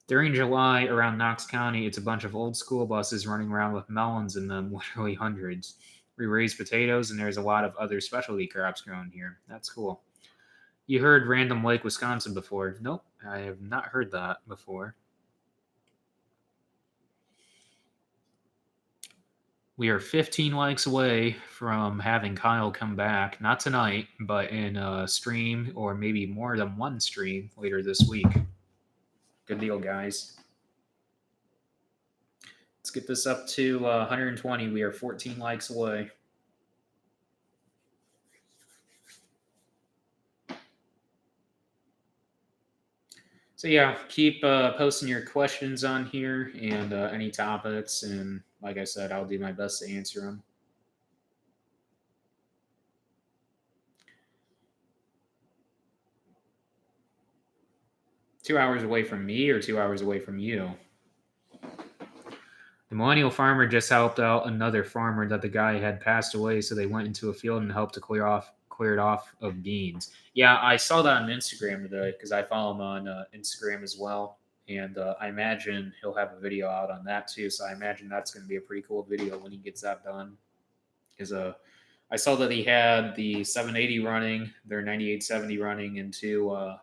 During July, around Knox County, it's a bunch of old school buses running around with melons in them, literally hundreds. We raise potatoes, and there's a lot of other specialty crops grown here. That's cool. You heard Random Lake, Wisconsin before. Nope, I have not heard that before. We are 15 likes away from having Kyle come back, not tonight, but in a stream, or maybe more than one stream later this week. Good deal, guys. Let's get this up to 120. We are 14 likes away. So yeah, keep posting your questions on here, and any topics, and like I said, I'll do my best to answer them. Two hours away from me, or 2 hours away from you? The millennial farmer just helped out another farmer that the guy had passed away, so they went into a field and helped to clear it off of beans. Yeah, I saw that on Instagram today, because I follow him on Instagram as well, and I imagine he'll have a video out on that too. So I imagine that's going to be a pretty cool video when he gets that done. I saw that he had the 780 running, their 9870 running, and two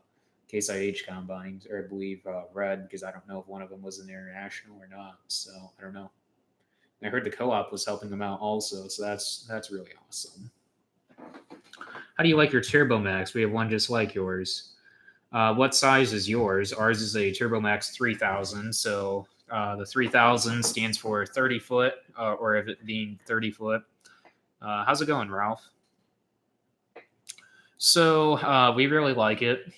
Case IH combines, or I believe red, because I don't know if one of them was an international or not. So I don't know. And I heard the co-op was helping them out also, so that's really awesome. How do you like your TurboMax? We have one just like yours. What size is yours? Ours is a TurboMax 3000. So the 3000 stands for 30 foot, or if it being 30 foot. How's it going, Ralph? So we really like it.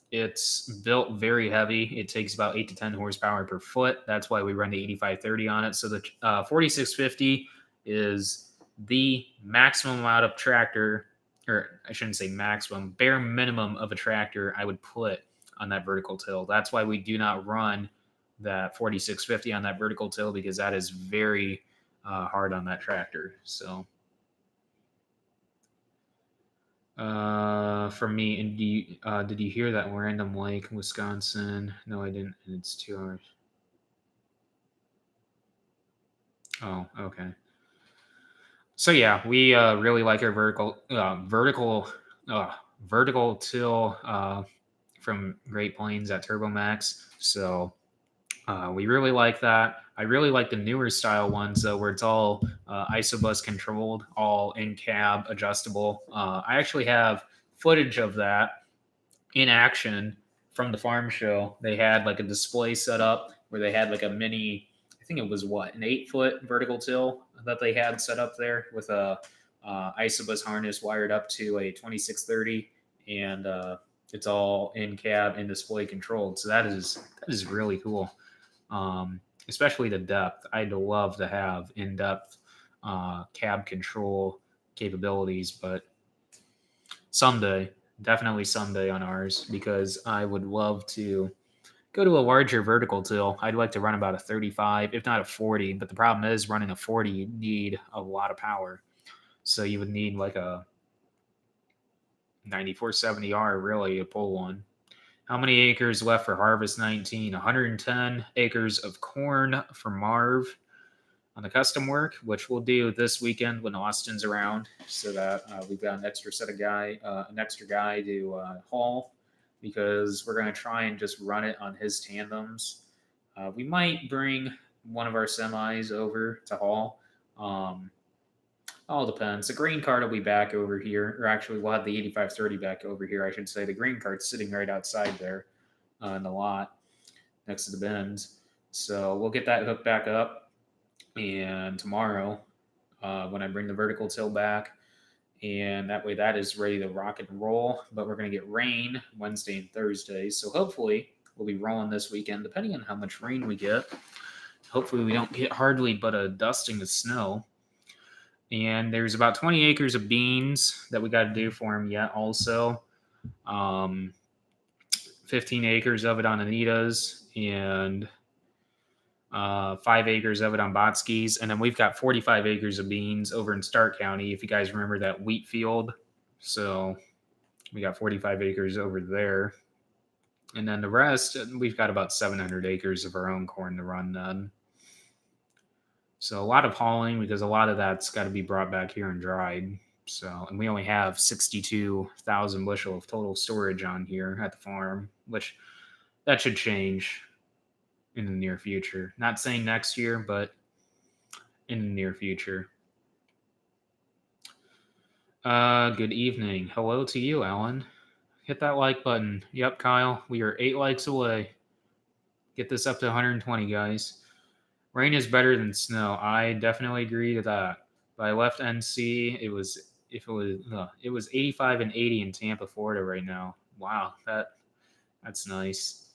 It's built very heavy. It takes about 8 to 10 horsepower per foot. That's why we run the 8530 on it. So the 4650 is the maximum amount of tractor, or I shouldn't say maximum, bare minimum of a tractor I would put on that vertical till. That's why we do not run that 4650 on that vertical till, because that is very hard on that tractor. So for me, and did you hear that random lake, Wisconsin? No, I didn't. And it's 2 hours. Oh, okay. So yeah, we really like our vertical till from Great Plains at TurboMax. So we really like that. I really like the newer style ones though, where it's all isobus controlled, all in cab adjustable. I actually have footage of that in action from the farm show. They had like a display set up where they had like a mini, I think it was what, an 8-foot vertical till that they had set up there with a isobus harness wired up to a 2630, and it's all in cab and display controlled. So that is really cool. Especially the depth. I'd love to have in-depth cab control capabilities, but someday, definitely someday on ours, because I would love to go to a larger vertical till. I'd like to run about a 35, if not a 40, but the problem is running a 40, you need a lot of power. So you would need like a 9470R really to pull one. How many acres left for Harvest 19? 110 acres of corn for Marv on the custom work, which we'll do this weekend when Austin's around, so that we've got an extra guy to haul, because we're going to try and just run it on his tandems. We might bring one of our semis over to haul. All depends. The green cart will be back over here, or actually, we'll have the 8530 back over here, I should say. The green cart's sitting right outside there in the lot next to the bins. So we'll get that hooked back up. And tomorrow, when I bring the vertical till back, and that way that is ready to rock and roll. But we're going to get rain Wednesday and Thursday. So hopefully we'll be rolling this weekend, depending on how much rain we get. Hopefully we don't get hardly but a dusting of snow. And there's about 20 acres of beans that we got to do for him yet also. 15 acres of it on Anita's, and 5 acres of it on Botsky's. And then we've got 45 acres of beans over in Stark County, if you guys remember that wheat field. So we got 45 acres over there. And then the rest, we've got about 700 acres of our own corn to run then. So a lot of hauling, because a lot of that's got to be brought back here and dried. So, and we only have 62,000 bushel of total storage on here at the farm, which that should change in the near future. Not saying next year, but in the near future. Good evening. Hello to you, Alan. Hit that like button. Yep, Kyle, we are 8 likes away. Get this up to 120, guys. Rain is better than snow. I definitely agree to that. But I left NC. It was 85 and 80 in Tampa, Florida right now. Wow, that's nice.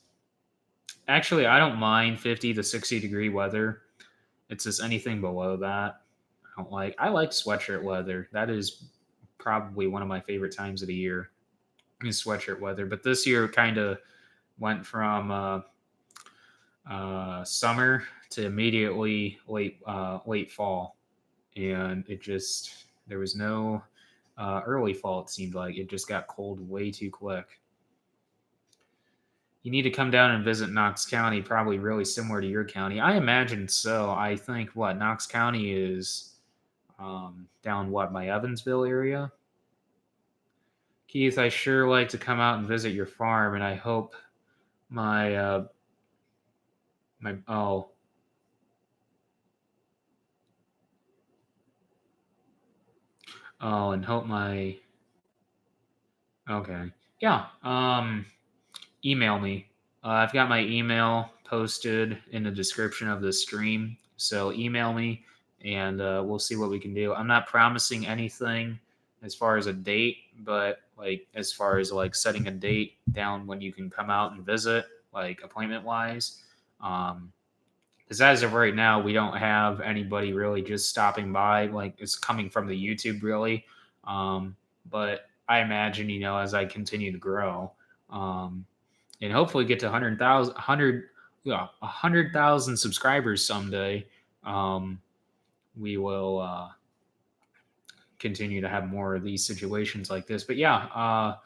Actually, I don't mind 50 to 60 degree weather. It's just anything below that I like sweatshirt weather. That is probably one of my favorite times of the year, is sweatshirt weather. But this year kind of went from summer to immediately late fall, and there was no early fall. It seemed like it just got cold way too quick. You need to come down and visit Knox County, probably really similar to your county. I imagine so. I think Knox County is down my Evansville area. Keith, I sure like to come out and visit your farm, and I hope and hope okay. Yeah. Email me. I've got my email posted in the description of the stream. So email me, and we'll see what we can do. I'm not promising anything as far as a date, but as far as setting a date down when you can come out and visit, appointment wise. Because as of right now, we don't have anybody really just stopping by. It's coming from the YouTube really. But I imagine, as I continue to grow, and hopefully get to 100,000 subscribers someday. We will continue to have more of these situations like this. But yeah,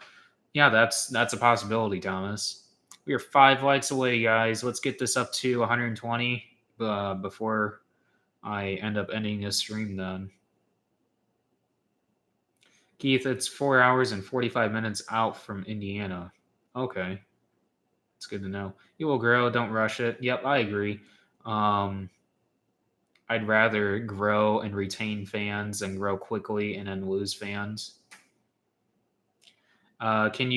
that's a possibility, Thomas. We are 5 likes away, guys. Let's get this up to 120 before I end up ending this stream then. Keith, it's 4 hours and 45 minutes out from Indiana. Okay. It's good to know. You will grow, don't rush it. Yep, I agree. I'd rather grow and retain fans than grow quickly and then lose fans. Can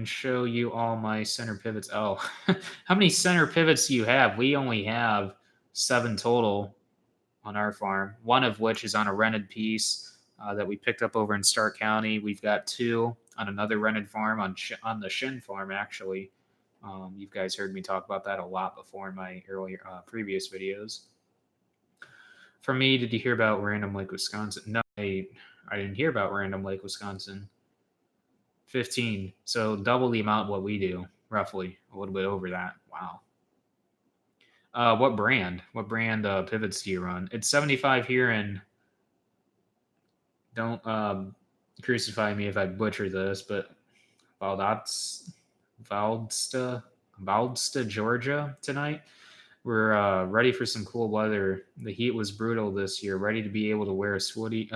show you all my center pivots? Oh, how many center pivots do you have? We only have 7 total on our farm, one of which is on a rented piece that we picked up over in Stark County. We've got 2 on another rented farm on the Shin farm, actually. You guys heard me talk about that a lot before in my earlier previous videos. For me, did you hear about Random Lake, Wisconsin? No, I didn't hear about Random Lake, Wisconsin. 15, so double the amount of what we do, roughly, a little bit over that. Wow. What brand pivots do you run? It's 75 here, and don't crucify me if I butcher this, but Valdosta, Georgia tonight. We're ready for some cool weather. The heat was brutal this year. Ready to be able to wear a sweater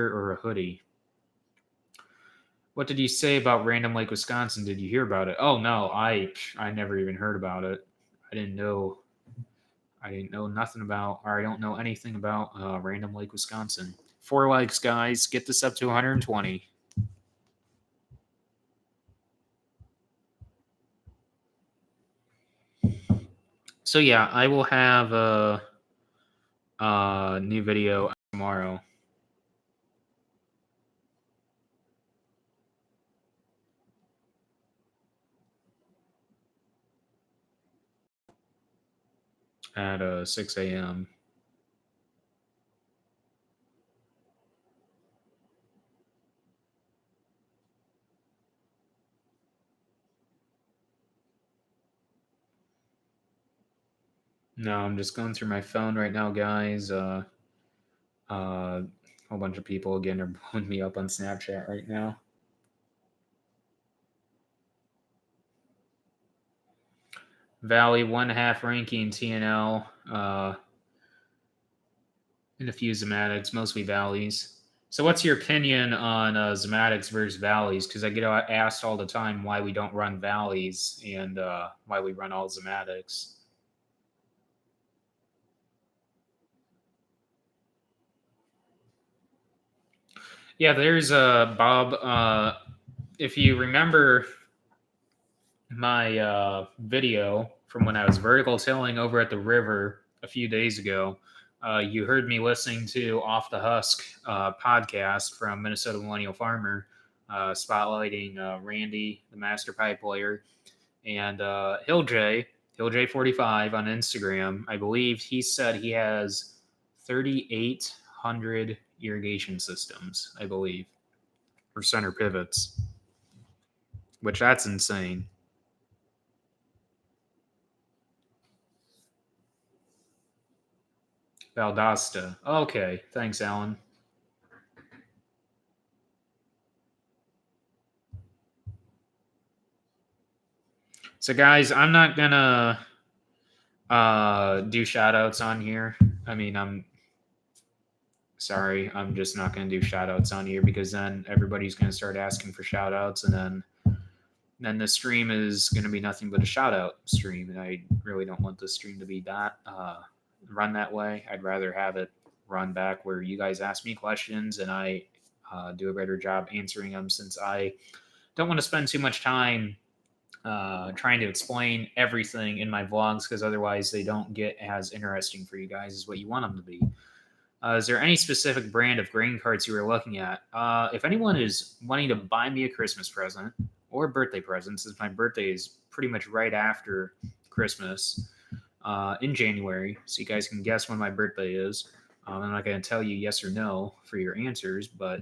or a hoodie. What did you say about Random Lake, Wisconsin? Did you hear about it? Oh no, I never even heard about it. I didn't know nothing about, or I don't know anything about Random Lake, Wisconsin. 4 likes, guys. Get this up to 120. So yeah, I will have a new video tomorrow. At 6 a.m. No, I'm just going through my phone right now, guys. A whole bunch of people again are blowing me up on Snapchat right now. Valley 1.5 ranking TNL. In a few Zomatics, mostly valleys. So what's your opinion on Zomatics versus valleys? Because I get asked all the time why we don't run valleys and why we run all Zomatics. Yeah, there's Bob. If you remember my video from when I was vertical tilling over at the river a few days ago, you heard me listening to Off the Husk podcast from Minnesota Millennial Farmer, spotlighting Randy, the master pipe layer, and Hill-J45 on Instagram. I believe he said he has 3,800 irrigation systems, I believe, for center pivots, which that's insane. Valdosta. Okay, thanks, Alan. So, guys, I'm not gonna do shout-outs on here. I mean, I'm sorry, I'm just not gonna do shout-outs on here because then everybody's gonna start asking for shout-outs, and then the stream is gonna be nothing but a shout-out stream, and I really don't want the stream to be that run that way. I'd rather have it run back where you guys ask me questions and I do a better job answering them, since I don't want to spend too much time trying to explain everything in my vlogs, because otherwise they don't get as interesting for you guys as what you want them to be. Is there any specific brand of grain carts you were looking at? If anyone is wanting to buy me a Christmas present or birthday present, since my birthday is pretty much right after Christmas in January, so you guys can guess when my birthday is. I'm not going to tell you yes or no for your answers, but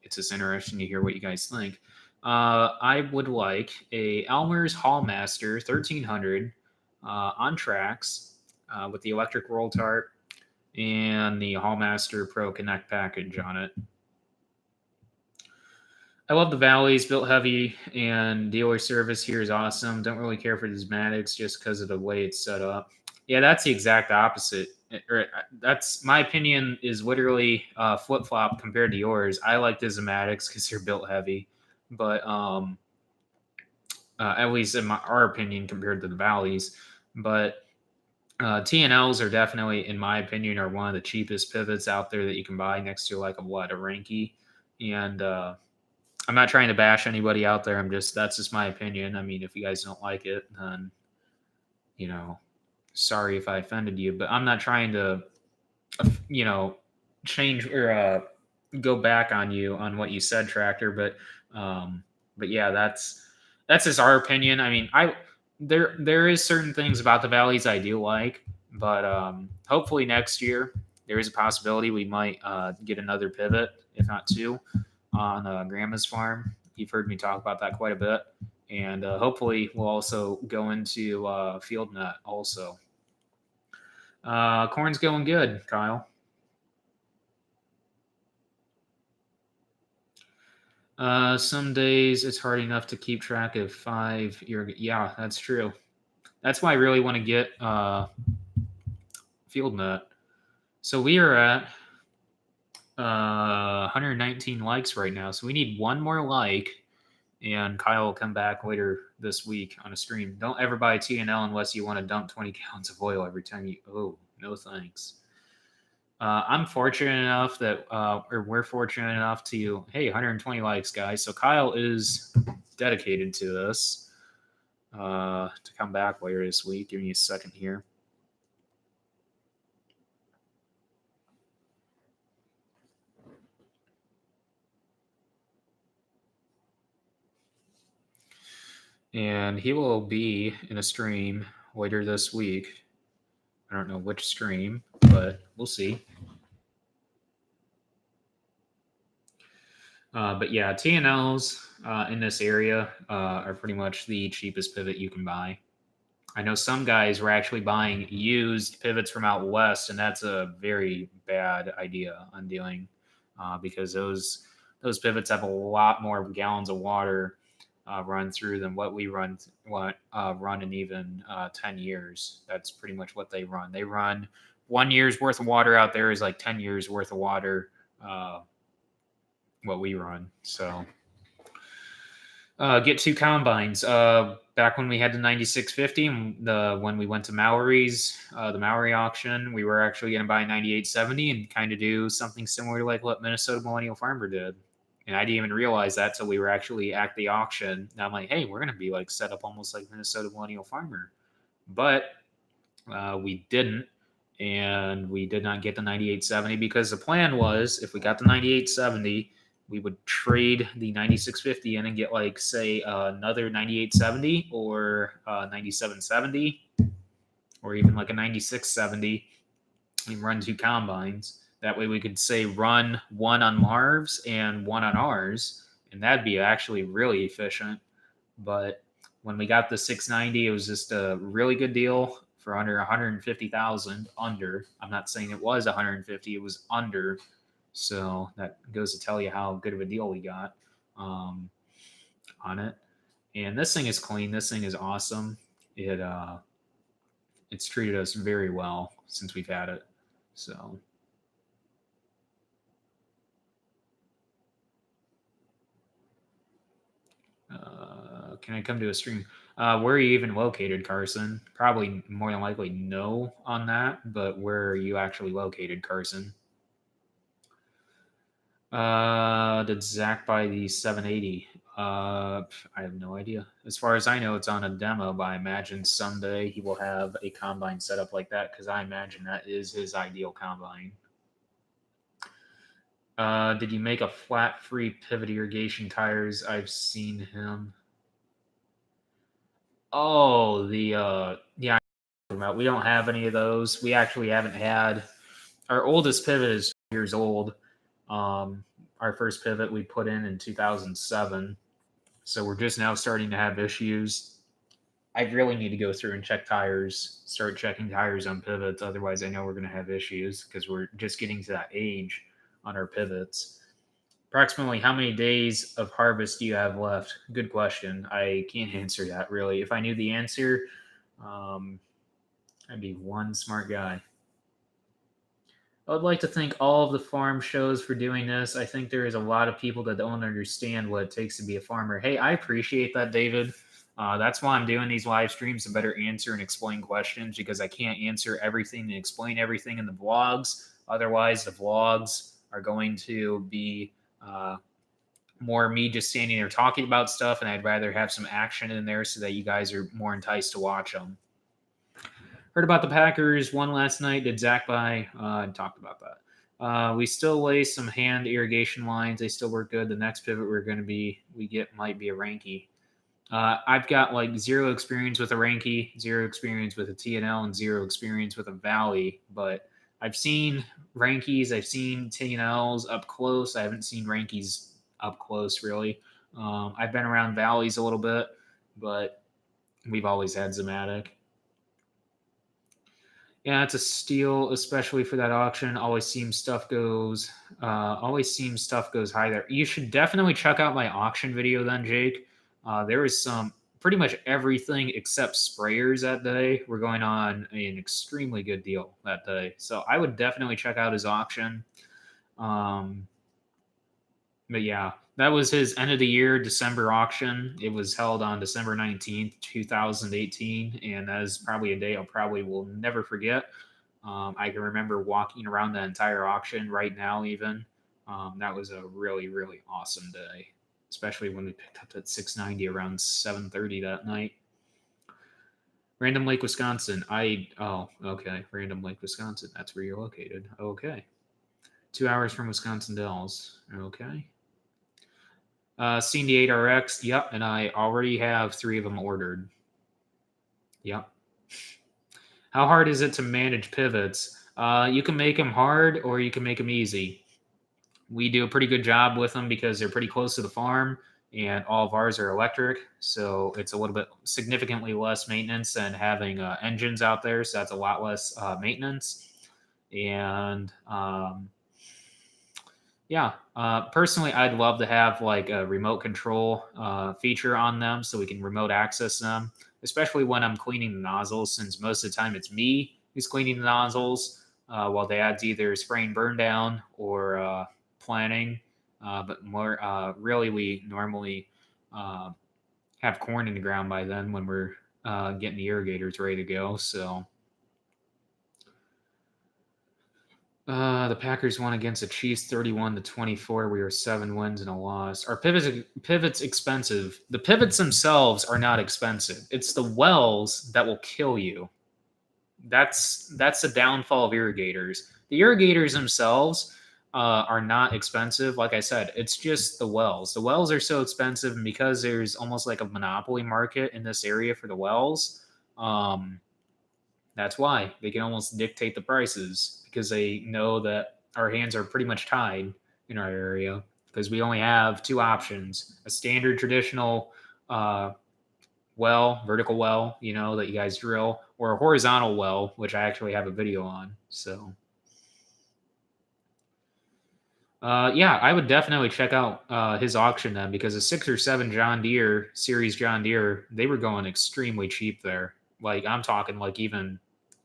it's just interesting to hear what you guys think. I would like a Elmer's Hallmaster 1300 on tracks with the electric roll tarp and the Hallmaster Pro Connect package on it. I love the Valleys, built heavy, and dealer service here is awesome. Don't really care for the Dismatics just because of the way it's set up. Yeah, that's the exact opposite. That's my opinion is literally flip flop compared to yours. I like the Dismatics because they're built heavy, but at least in our opinion compared to the Valleys. But TNLs are definitely, in my opinion, are one of the cheapest pivots out there that you can buy next to like a Ranky. And I'm not trying to bash anybody out there. That's just my opinion. I mean, if you guys don't like it, then, sorry if I offended you, but I'm not trying to, change or go back on you on what you said, Tractor. But yeah, that's just our opinion. I mean, there is certain things about the Valleys I do like, but hopefully next year there is a possibility we might get another pivot, if not two, on Grandma's farm. You've heard me talk about that quite a bit, and hopefully we'll also go into field nut also. Corn's going good, Kyle. Some days it's hard enough to keep track of 5 year. Yeah, that's true. That's why I really want to get field nut. So we are at 119 likes right now. So we need one more like, and Kyle will come back later this week on a stream. Don't ever buy TNL unless you want to dump 20 gallons of oil every time you. Oh, no thanks. I'm fortunate enough that, or we're fortunate enough to, hey, 120 likes, guys. So Kyle is dedicated to this to come back later this week. Give me a second here. And he will be in a stream later this week. I don't know which stream, but we'll see. But yeah, TNLs in this area are pretty much the cheapest pivot you can buy. I know some guys were actually buying used pivots from out west, and that's a very bad idea on doing because those pivots have a lot more gallons of water run through than what we run in even 10 years. That's pretty much what they run. They run 1 year's worth of water out there is like 10 years worth of water. What we run. So get 2 combines. Back when we had the 9650, when we went to Mallory's, the Mallory auction, we were actually going to buy a 9870 and kind of do something similar to like what Minnesota Millennial Farmer did. And I didn't even realize that till we were actually at the auction. And I'm like, hey, we're going to be like set up almost like Minnesota Millennial Farmer. But we didn't. And we did not get the 9870 because the plan was if we got the 9870, we would trade the 9650 in and get like say another 9870 or 9770 or even like a 9670 and run 2 combines. That way we could say run one on Marv's and one on ours, and that'd be actually really efficient. But when we got the 690, it was just a really good deal for under 150,000 under. I'm not saying it was 150, it was under. So that goes to tell you how good of a deal we got on it. And this thing is clean. This thing is awesome. It's treated us very well since we've had it. So can I come to a stream? Where are you even located, Carson? Probably more than likely no on that, but where are you actually located, Carson? Did Zach buy the 780? I have no idea. As far as I know, it's on a demo, but I imagine someday he will have a combine set up like that because I imagine that is his ideal combine. Did you make a flat free pivot irrigation tires? I've seen him. Oh, yeah, we don't have any of those. We actually haven't had our oldest pivot is 2 years old. Our first pivot we put in 2007. so we're just now starting to have issues. I really need to go through and check tires, start checking tires on pivots. Otherwise, I know we're going to have issues because we're just getting to that age on our pivots. Approximately how many days of harvest do you have left? Good question. I can't answer that really. If I knew the answer, I'd be one smart guy. I would like to thank all of the farm shows for doing this. I think there is a lot of people that don't understand what it takes to be a farmer. Hey, I appreciate that, David. That's why I'm doing these live streams to better answer and explain questions, because I can't answer everything and explain everything in the vlogs. Otherwise, the vlogs are going to be more me just standing there talking about stuff, and I'd rather have some action in there so that you guys are more enticed to watch them. Heard about the Packers won last night. Did Zach buy? I talked about that. We still lay some hand irrigation lines. They still work good. The next pivot we get might be a Ranky. I've got like zero experience with a Ranky, zero experience with a TNL, and zero experience with a Valley. But I've seen Rankies, I've seen TNLs up close. I haven't seen Rankies up close really. I've been around Valleys a little bit, but we've always had Zomatic. Yeah, it's a steal, especially for that auction. Always seems stuff goes high there. You should definitely check out my auction video then, Jake. There is some pretty much everything except sprayers that day. We're going on an extremely good deal that day, so I would definitely check out his auction. But yeah, that was his end of the year December auction. It was held on December 19th, 2018, and that is probably a day I probably will never forget. I can remember walking around the entire auction right now even. That was a really, really awesome day, especially when we picked up that 690 around 7:30 that night. Random Lake, Wisconsin. Okay. Random Lake, Wisconsin. That's where you're located. Okay. 2 hours from Wisconsin Dells. Okay. Seen the 8RX. Yep, and I already have 3 of them ordered. Yep. How hard is it to manage pivots? You can make them hard or you can make them easy. We do a pretty good job with them because they're pretty close to the farm, and all of ours are electric, so it's a little bit significantly less maintenance than having engines out there, so that's a lot less maintenance. And personally, I'd love to have like a remote control feature on them so we can remote access them, especially when I'm cleaning the nozzles, since most of the time it's me who's cleaning the nozzles while Dad's either spraying burn down or planting. But more really, we normally have corn in the ground by then when we're getting the irrigators ready to go. So the Packers won against the Chiefs 31-24. We were 7 wins and a loss. Are pivots expensive? The pivots themselves are not expensive. It's the wells that will kill you. That's the downfall of irrigators. The irrigators themselves are not expensive. Like I said, it's just the wells. The wells are so expensive, and because there's almost like a monopoly market in this area for the wells, that's why they can almost dictate the prices, because they know that our hands are pretty much tied in our area, because we only have 2 options: a standard traditional vertical well, that you guys drill, or a horizontal well, which I actually have a video on. So I would definitely check out his auction then, because a 6 or 7 John Deere series John Deere, they were going extremely cheap there. Like I'm talking like even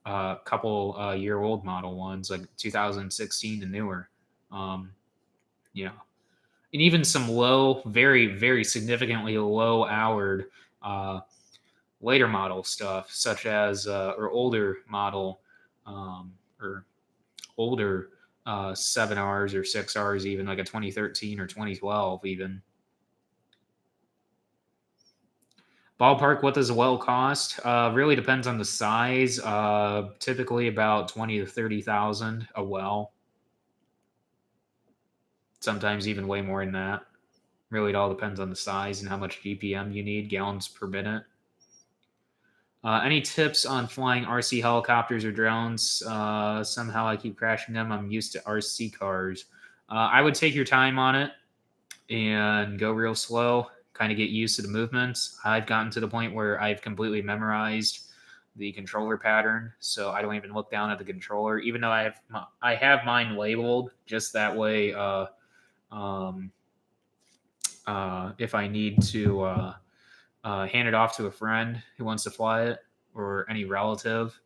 a couple year old model ones, like 2016 and newer. And even some low, very, very significantly low houred later model stuff, such as or older model or older 7Rs or 6Rs, even like a 2013 or 2012 even. Ballpark, what does a well cost? Really depends on the size. Typically about 20 to 30,000 a well. Sometimes even way more than that. Really, it all depends on the size and how much GPM you need, gallons per minute. Any tips on flying RC helicopters or drones? Somehow I keep crashing them. I'm used to RC cars. I would take your time on it and go real slow. kind of get used to the movements. I've gotten to the point where I've completely memorized the controller pattern, so I don't even look down at the controller, even though I have mine labeled just that way. Um, if I need to hand it off to a friend who wants to fly it, or any relative,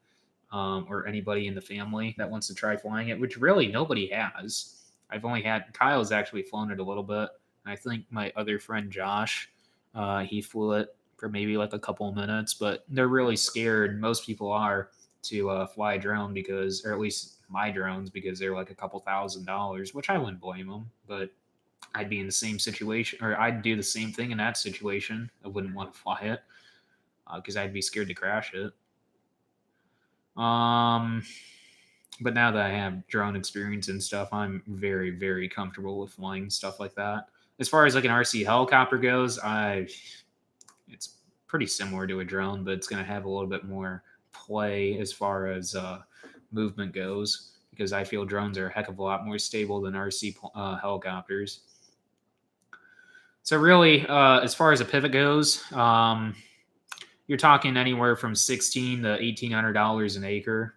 or anybody in the family that wants to try flying it, which really nobody has. I've only had Kyle's actually flown it a little bit. I think my other friend Josh, he flew it for maybe like a couple of minutes, but they're really scared. Most people are to fly a drone because, or at least my drones, because they're like a couple $1,000s, which I wouldn't blame them. But I'd be in the same situation, or I'd do the same thing in that situation. I wouldn't want to fly it because I'd be scared to crash it. But now that I have drone experience and stuff, I'm very, very comfortable with flying stuff like that. As far as like an RC helicopter goes, it's pretty similar to a drone, but it's going to have a little bit more play as far as movement goes, because I feel drones are a heck of a lot more stable than RC helicopters. So really, as far as a pivot goes, you're talking anywhere from $1,600 to $1,800 an acre.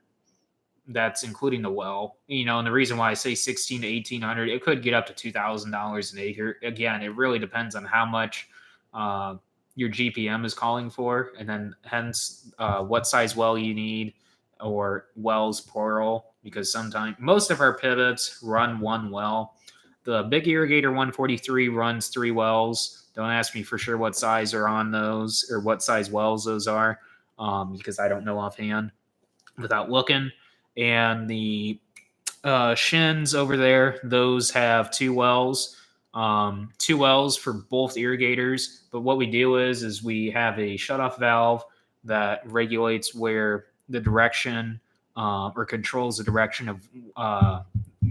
That's including the well, and the reason why I say 16 to 1,800, it could get up to $2,000 an acre. Again, it really depends on how much your GPM is calling for, and then hence what size well you need, or wells plural, because sometimes most of our pivots run one well. The big irrigator 143 runs 3 wells. Don't ask me for sure what size are on those, or what size wells those are, because I don't know offhand without looking. And the shins over there, those have 2 wells, 2 wells for both irrigators. But what we do is we have a shutoff valve that regulates where the direction, or controls the direction of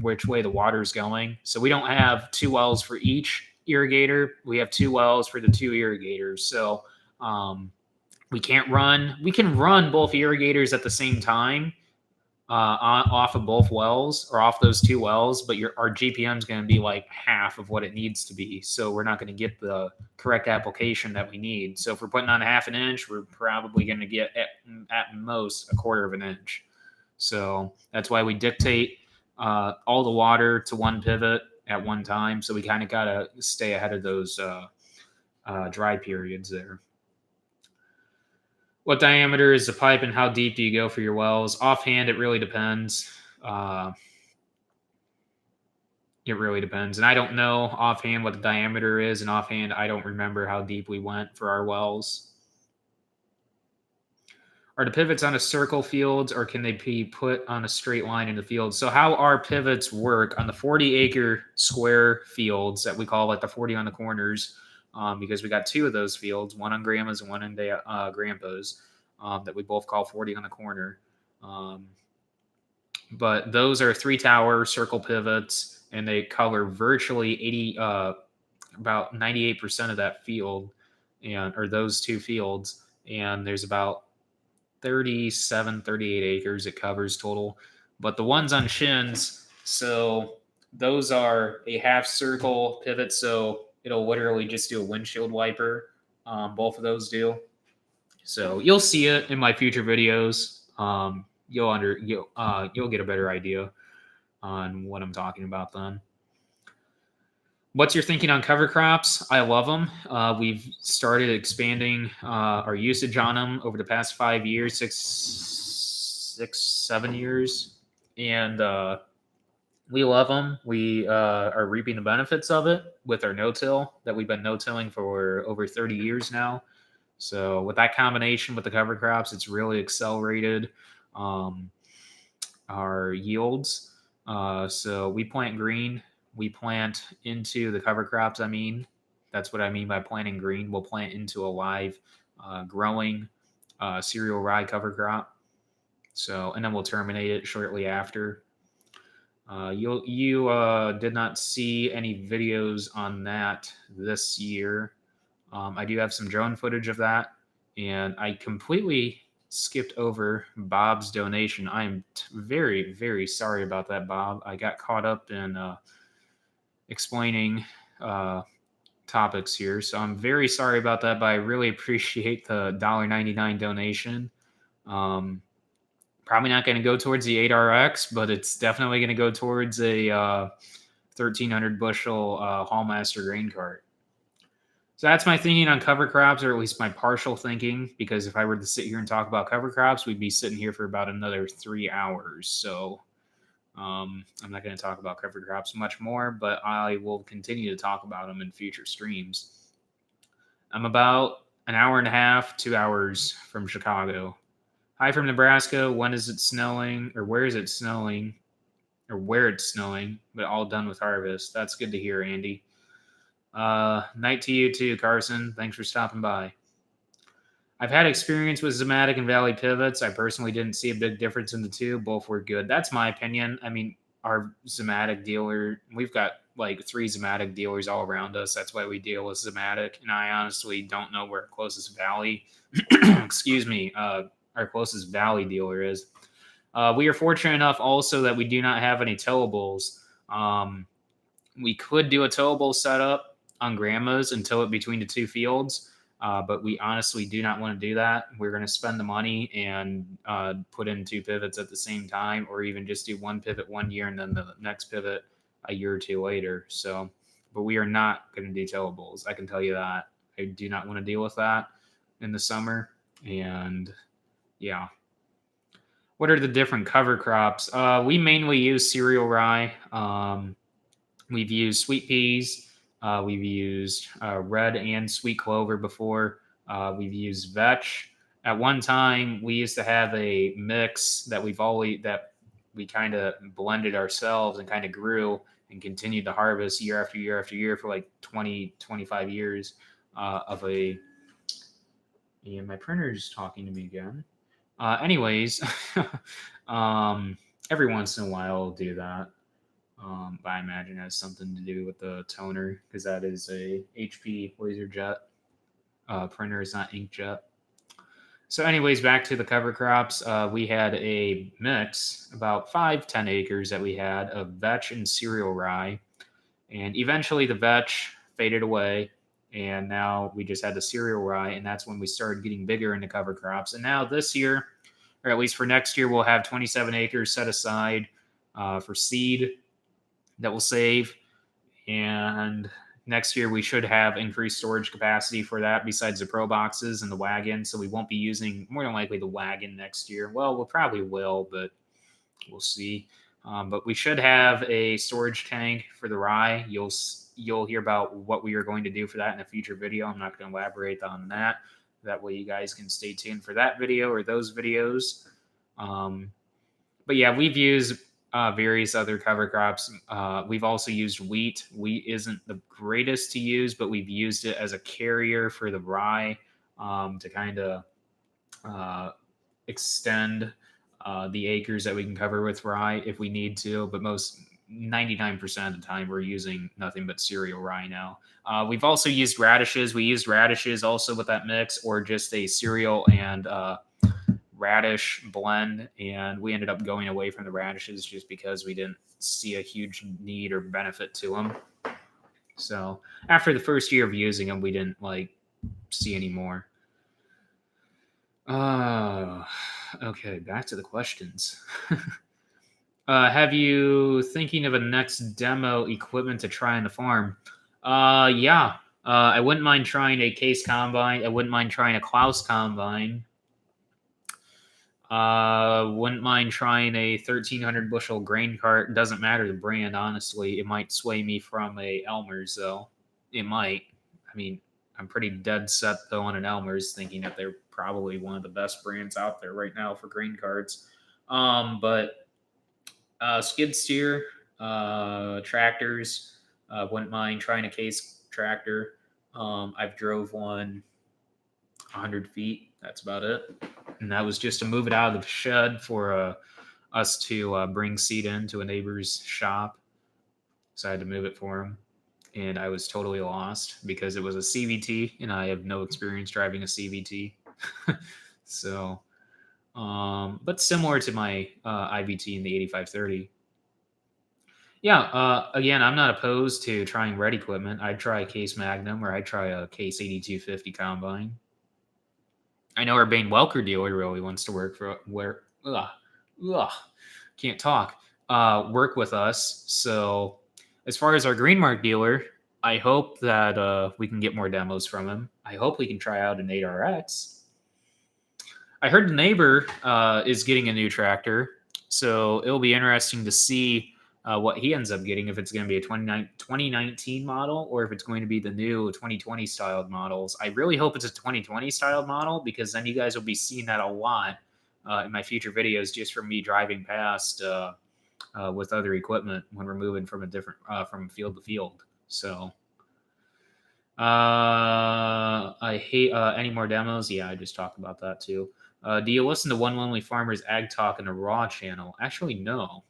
which way the water is going. So we don't have 2 wells for each irrigator. We have 2 wells for the 2 irrigators. So we can run both irrigators at the same time, off of both wells, or off those 2 wells, but our GPM is going to be like half of what it needs to be. So we're not going to get the correct application that we need. So if we're putting on 1/2 inch, we're probably going to get at most 1/4 of an inch. So that's why we dictate all the water to one pivot at one time. So we kind of got to stay ahead of those dry periods there. What diameter is the pipe and how deep do you go for your wells? Offhand, it really depends. It really depends. And I don't know offhand what the diameter is, and offhand, I don't remember how deep we went for our wells. Are the pivots on a circle fields, or can they be put on a straight line in the field? So how our pivots work on the 40-acre square fields that we call like the 40 on the corners, because we got 2 of those fields, one on Grandma's and one on Grandpa's, that we both call 40 on the corner. But those are 3-tower circle pivots, and they cover virtually about 98% of that field, or those 2 fields. And there's about 37, 38 acres it covers total. But the ones on shins, so those are a half circle pivot, so it'll literally just do a windshield wiper. Both of those do. So you'll see it in my future videos. You'll get a better idea on what I'm talking about then. What's your thinking on cover crops? I love them. We've started expanding our usage on them over the past 5 years, 7 years, and we love them. We are reaping the benefits of it with our no-till that we've been no-tilling for over 30 years now. So with that combination with the cover crops, it's really accelerated our yields. So we plant green. We plant into the cover crops. That's what I mean by planting green. We'll plant into a live growing cereal rye cover crop. So, and then we'll terminate it shortly after. You did not see any videos on that this year. I do have some drone footage of that, and I completely skipped over Bob's donation. I am very, very sorry about that, Bob. I got caught up in explaining topics here. So I'm very sorry about that, but I really appreciate the $1.99 donation. Probably not going to go towards the 8RX, but it's definitely going to go towards a 1,300 bushel Hallmaster grain cart. So that's my thinking on cover crops, or at least my partial thinking, because if I were to sit here and talk about cover crops, we'd be sitting here for about another 3 hours. So I'm not going to talk about cover crops much more, but I will continue to talk about them in future streams. I'm about an hour and a half, 2 hours from Chicago. Hi from Nebraska. When is it snowing, or where is it snowing, or where it's snowing, but all done with harvest? That's good to hear, Andy. Night to you too, Carson. Thanks for stopping by. I've had experience with Zematic and Valley pivots. I personally didn't see a big difference in the two. Both were good. That's my opinion. I mean, our Zematic dealer, we've got like 3 Zematic dealers all around us. That's why we deal with Zematic. And I honestly don't know where our closest Valley, excuse me, our closest Valley dealer is. We are fortunate enough also that we do not have any towables. We could do a towable setup on grandma's and tow it between the 2 fields. But we honestly do not want to do that. We're going to spend the money and put in 2 pivots at the same time, or even just do 1 pivot 1 year and then the next pivot a year or 2 later. So, but we are not going to do towables. I can tell you that. I do not want to deal with that in the summer. And yeah. What are the different cover crops? We mainly use cereal rye. We've used sweet peas. We've used red and sweet clover before. We've used vetch. At one time, we used to have a mix that we kind of blended ourselves and kind of grew and continued to harvest year after year after year for like 20, 25 years and my printer's talking to me again. Anyways, every once in a while I'll do that. But I imagine it has something to do with the toner, because that is a HP LaserJet printer. It's not inkjet. So anyways, back to the cover crops. We had a mix, about 5-10 acres that we had of vetch and cereal rye. And eventually the vetch faded away. And now we just had the cereal rye. And that's when we started getting bigger into cover crops. And now this year, or at least for next year, we'll have 27 acres set aside for seed that will save. And next year we should have increased storage capacity for that besides the pro boxes and the wagon. So we won't be using, more than likely, the wagon next year. Well, we probably will, but we'll see. But we should have a storage tank for the rye. You'll hear about what we are going to do for that in a future video. I'm not going to elaborate on that. That way you guys can stay tuned for that video or those videos. But yeah, we've used various other cover crops. We've also used wheat. Wheat isn't the greatest to use, but we've used it as a carrier for the rye to kind of extend the acres that we can cover with rye if we need to. But 99% of the time, we're using nothing but cereal rye now. We've also used radishes. We used radishes also with that mix, or just a cereal and radish blend, and we ended up going away from the radishes just because we didn't see a huge need or benefit to them. So after the first year of using them, we didn't see any more. Okay, back to the questions. Have you thinking of a next demo equipment to try on the farm? Yeah. I wouldn't mind trying a Case combine. I wouldn't mind trying a Klaus combine. Wouldn't mind trying a 1,300 bushel grain cart. Doesn't matter the brand, honestly. It might sway me from a Elmer's, though. It might. I mean, I'm pretty dead set, though, on an Elmer's, thinking that they're probably one of the best brands out there right now for grain carts. But skid steer, tractors, wouldn't mind trying a Case tractor. I've drove one 100 feet. That's about it. And that was just to move it out of the shed for us to bring seed into a neighbor's shop. So I had to move it for him. And I was totally lost because it was a CVT, and I have no experience driving a CVT. So, but similar to my IVT in the 8530. Yeah. Again, I'm not opposed to trying red equipment. I'd try a Case Magnum or I'd try a Case 8250 combine. I know our Bane Welker dealer really wants to work for where ugh, can't talk. Work with us. So as far as our Greenmark dealer, I hope that we can get more demos from him. I hope we can try out an 8RX. I heard the neighbor is getting a new tractor, so it'll be interesting to see what he ends up getting, if it's going to be a 2019 model or if it's going to be the new 2020 styled models. I really hope it's a 2020 styled model, because then you guys will be seeing that a lot in my future videos, just from me driving past with other equipment when we're moving from a different from field to field. So I hate any more demos. Yeah, I just talked about that too. Do you listen to One Lonely Farmer's Ag Talk on the Raw channel? Actually, no.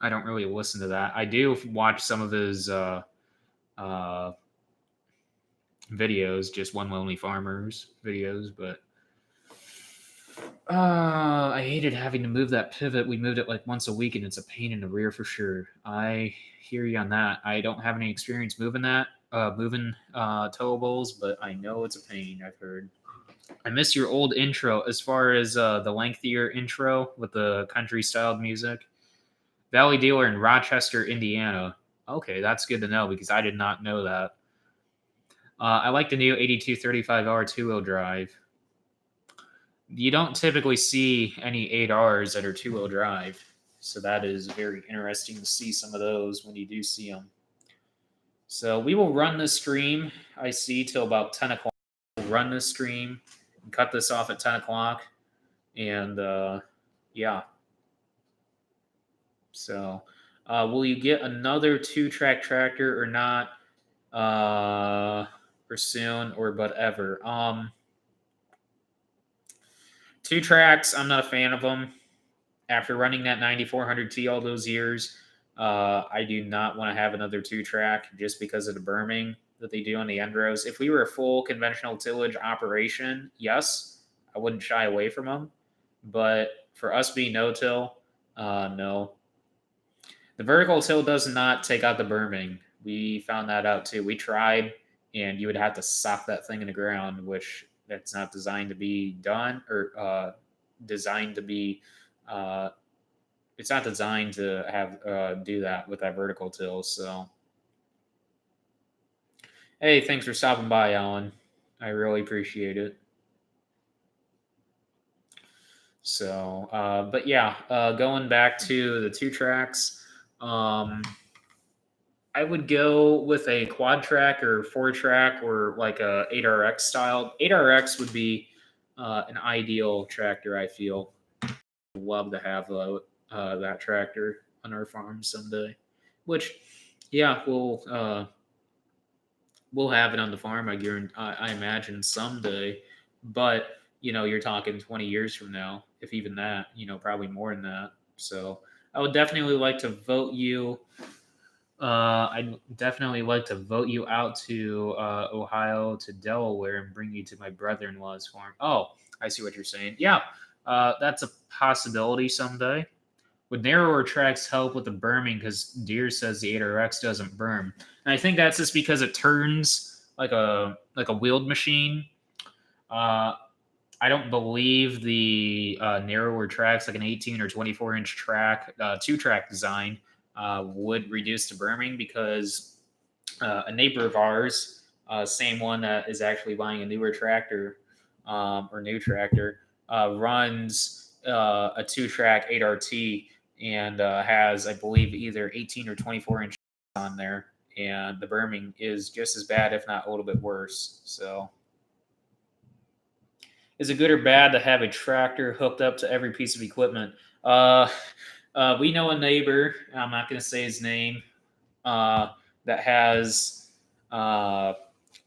I don't really listen to that. I do watch some of his uh, videos, just One Lonely Farmer's videos, but I hated having to move that pivot. We moved it like once a week, and it's a pain in the rear for sure. I hear you on that. I don't have any experience moving that, moving towables, but I know it's a pain. I've heard. I miss your old intro as far as the lengthier intro with the country styled music. Valley Dealer in Rochester, Indiana. Okay, that's good to know because I did not know that. I like the new 8235R two-wheel drive. You don't typically see any 8Rs that are two-wheel drive, so that is very interesting to see some of those when you do see them. So we will run this stream, I see, till about 10 o'clock. We'll run this stream and cut this off at 10 o'clock. And yeah. So will you get another two-track tractor or not? Or soon, or but ever? Two tracks, I'm not a fan of them. After running that 9400T all those years, I do not want to have another two track just because of the berming that they do on the end rows. If we were a full conventional tillage operation, yes, I wouldn't shy away from them. But for us being no-till, no. The vertical till does not take out the berming. We found that out too. We tried, and you would have to sock that thing in the ground, which that's not designed to be done, or designed to be. It's not designed to have do that with that vertical till. So, hey, thanks for stopping by, Alan. I really appreciate it. So, but yeah, going back to the two tracks. I would go with a quad track or four track or like a 8RX style. 8RX would be an ideal tractor, I feel. Love to have that tractor on our farm someday. Which, yeah, we'll have it on the farm. I imagine someday. But you're talking 20 years from now, if even that. Probably more than that. So I would definitely like to vote you. I'd definitely like to vote you out to Ohio, to Delaware, and bring you to my brother-in-law's farm. Oh, I see what you're saying. Yeah, that's a possibility someday. Would narrower tracks help with the berming? Because Deere says the 8RX doesn't berm, and I think that's just because it turns like a wheeled machine. I don't believe the narrower tracks, like an 18 or 24-inch track, two-track design, would reduce the berming, because a neighbor of ours, same one that is actually buying a newer tractor or new tractor, runs a two-track 8RT and has, I believe, either 18 or 24-inch on there, and the berming is just as bad, if not a little bit worse. So, is it good or bad to have a tractor hooked up to every piece of equipment? We know a neighbor, I'm not going to say his name, that has a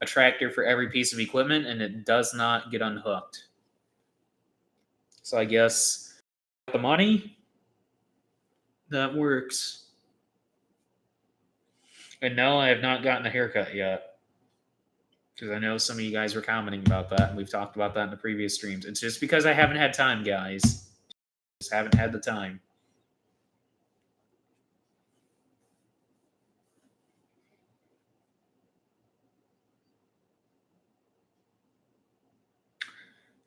tractor for every piece of equipment, and it does not get unhooked. So I guess the money, that works. And no, I have not gotten a haircut yet, because I know some of you guys were commenting about that, and we've talked about that in the previous streams. It's just because I haven't had time, guys. Just haven't had the time.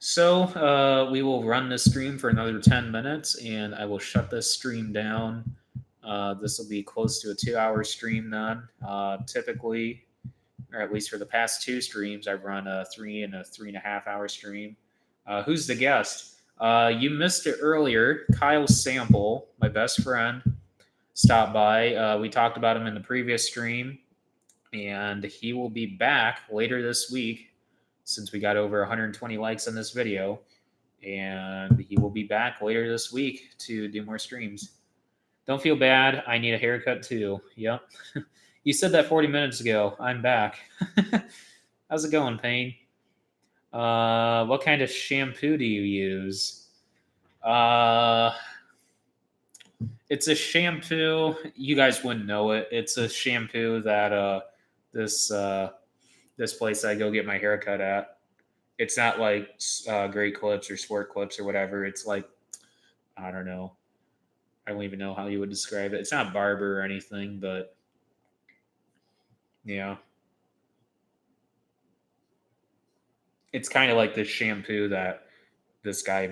So we will run this stream for another 10 minutes, and I will shut this stream down. This will be close to a 2-hour stream then. Typically, or at least for the past 2 streams, I've run a 3 and a 3.5 hour stream. Who's the guest? You missed it earlier. Kyle Sample, my best friend, stopped by. We talked about him in the previous stream, and he will be back later this week since we got over 120 likes on this video. And he will be back later this week to do more streams. Don't feel bad. I need a haircut too. Yep. You said that 40 minutes ago. I'm back. How's it going, Payne? What kind of shampoo do you use? It's a shampoo. You guys wouldn't know it. It's a shampoo that this this place I go get my haircut at. It's not like Great Clips or Sport Clips or whatever. It's like, I don't know. I don't even know how you would describe it. It's not Barber or anything, but yeah. It's kind of like this shampoo that this guy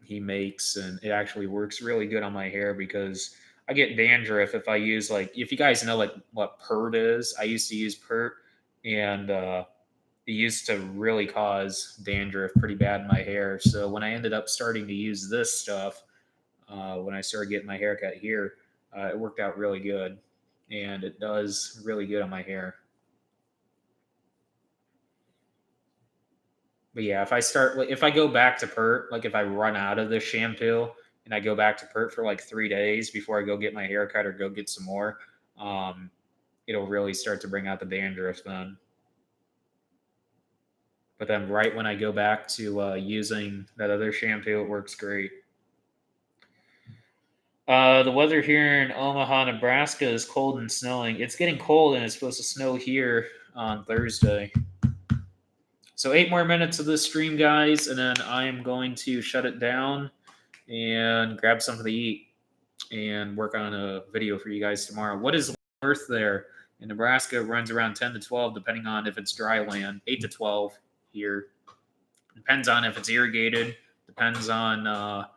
he makes, and it actually works really good on my hair because I get dandruff if I use, like, if you guys know like what Pert is. I used to use Pert, and it used to really cause dandruff pretty bad in my hair. So when I ended up starting to use this stuff, when I started getting my haircut here, it worked out really good, and it does really good on my hair. But yeah, if I go back to Pert, like if I run out of this shampoo and I go back to Pert for like 3 days before I go get my haircut or go get some more, um, it'll really start to bring out the dandruff then. But then right when I go back to using that other shampoo, it works great. The weather here in Omaha, Nebraska is cold and snowing. It's getting cold and it's supposed to snow here on Thursday. So 8 more minutes of this stream, guys, and then I am going to shut it down and grab something to eat and work on a video for you guys tomorrow. What is worth there? In Nebraska, it runs around 10 to 12, depending on if it's dry land. 8 to 12 here. Depends on if it's irrigated. Depends on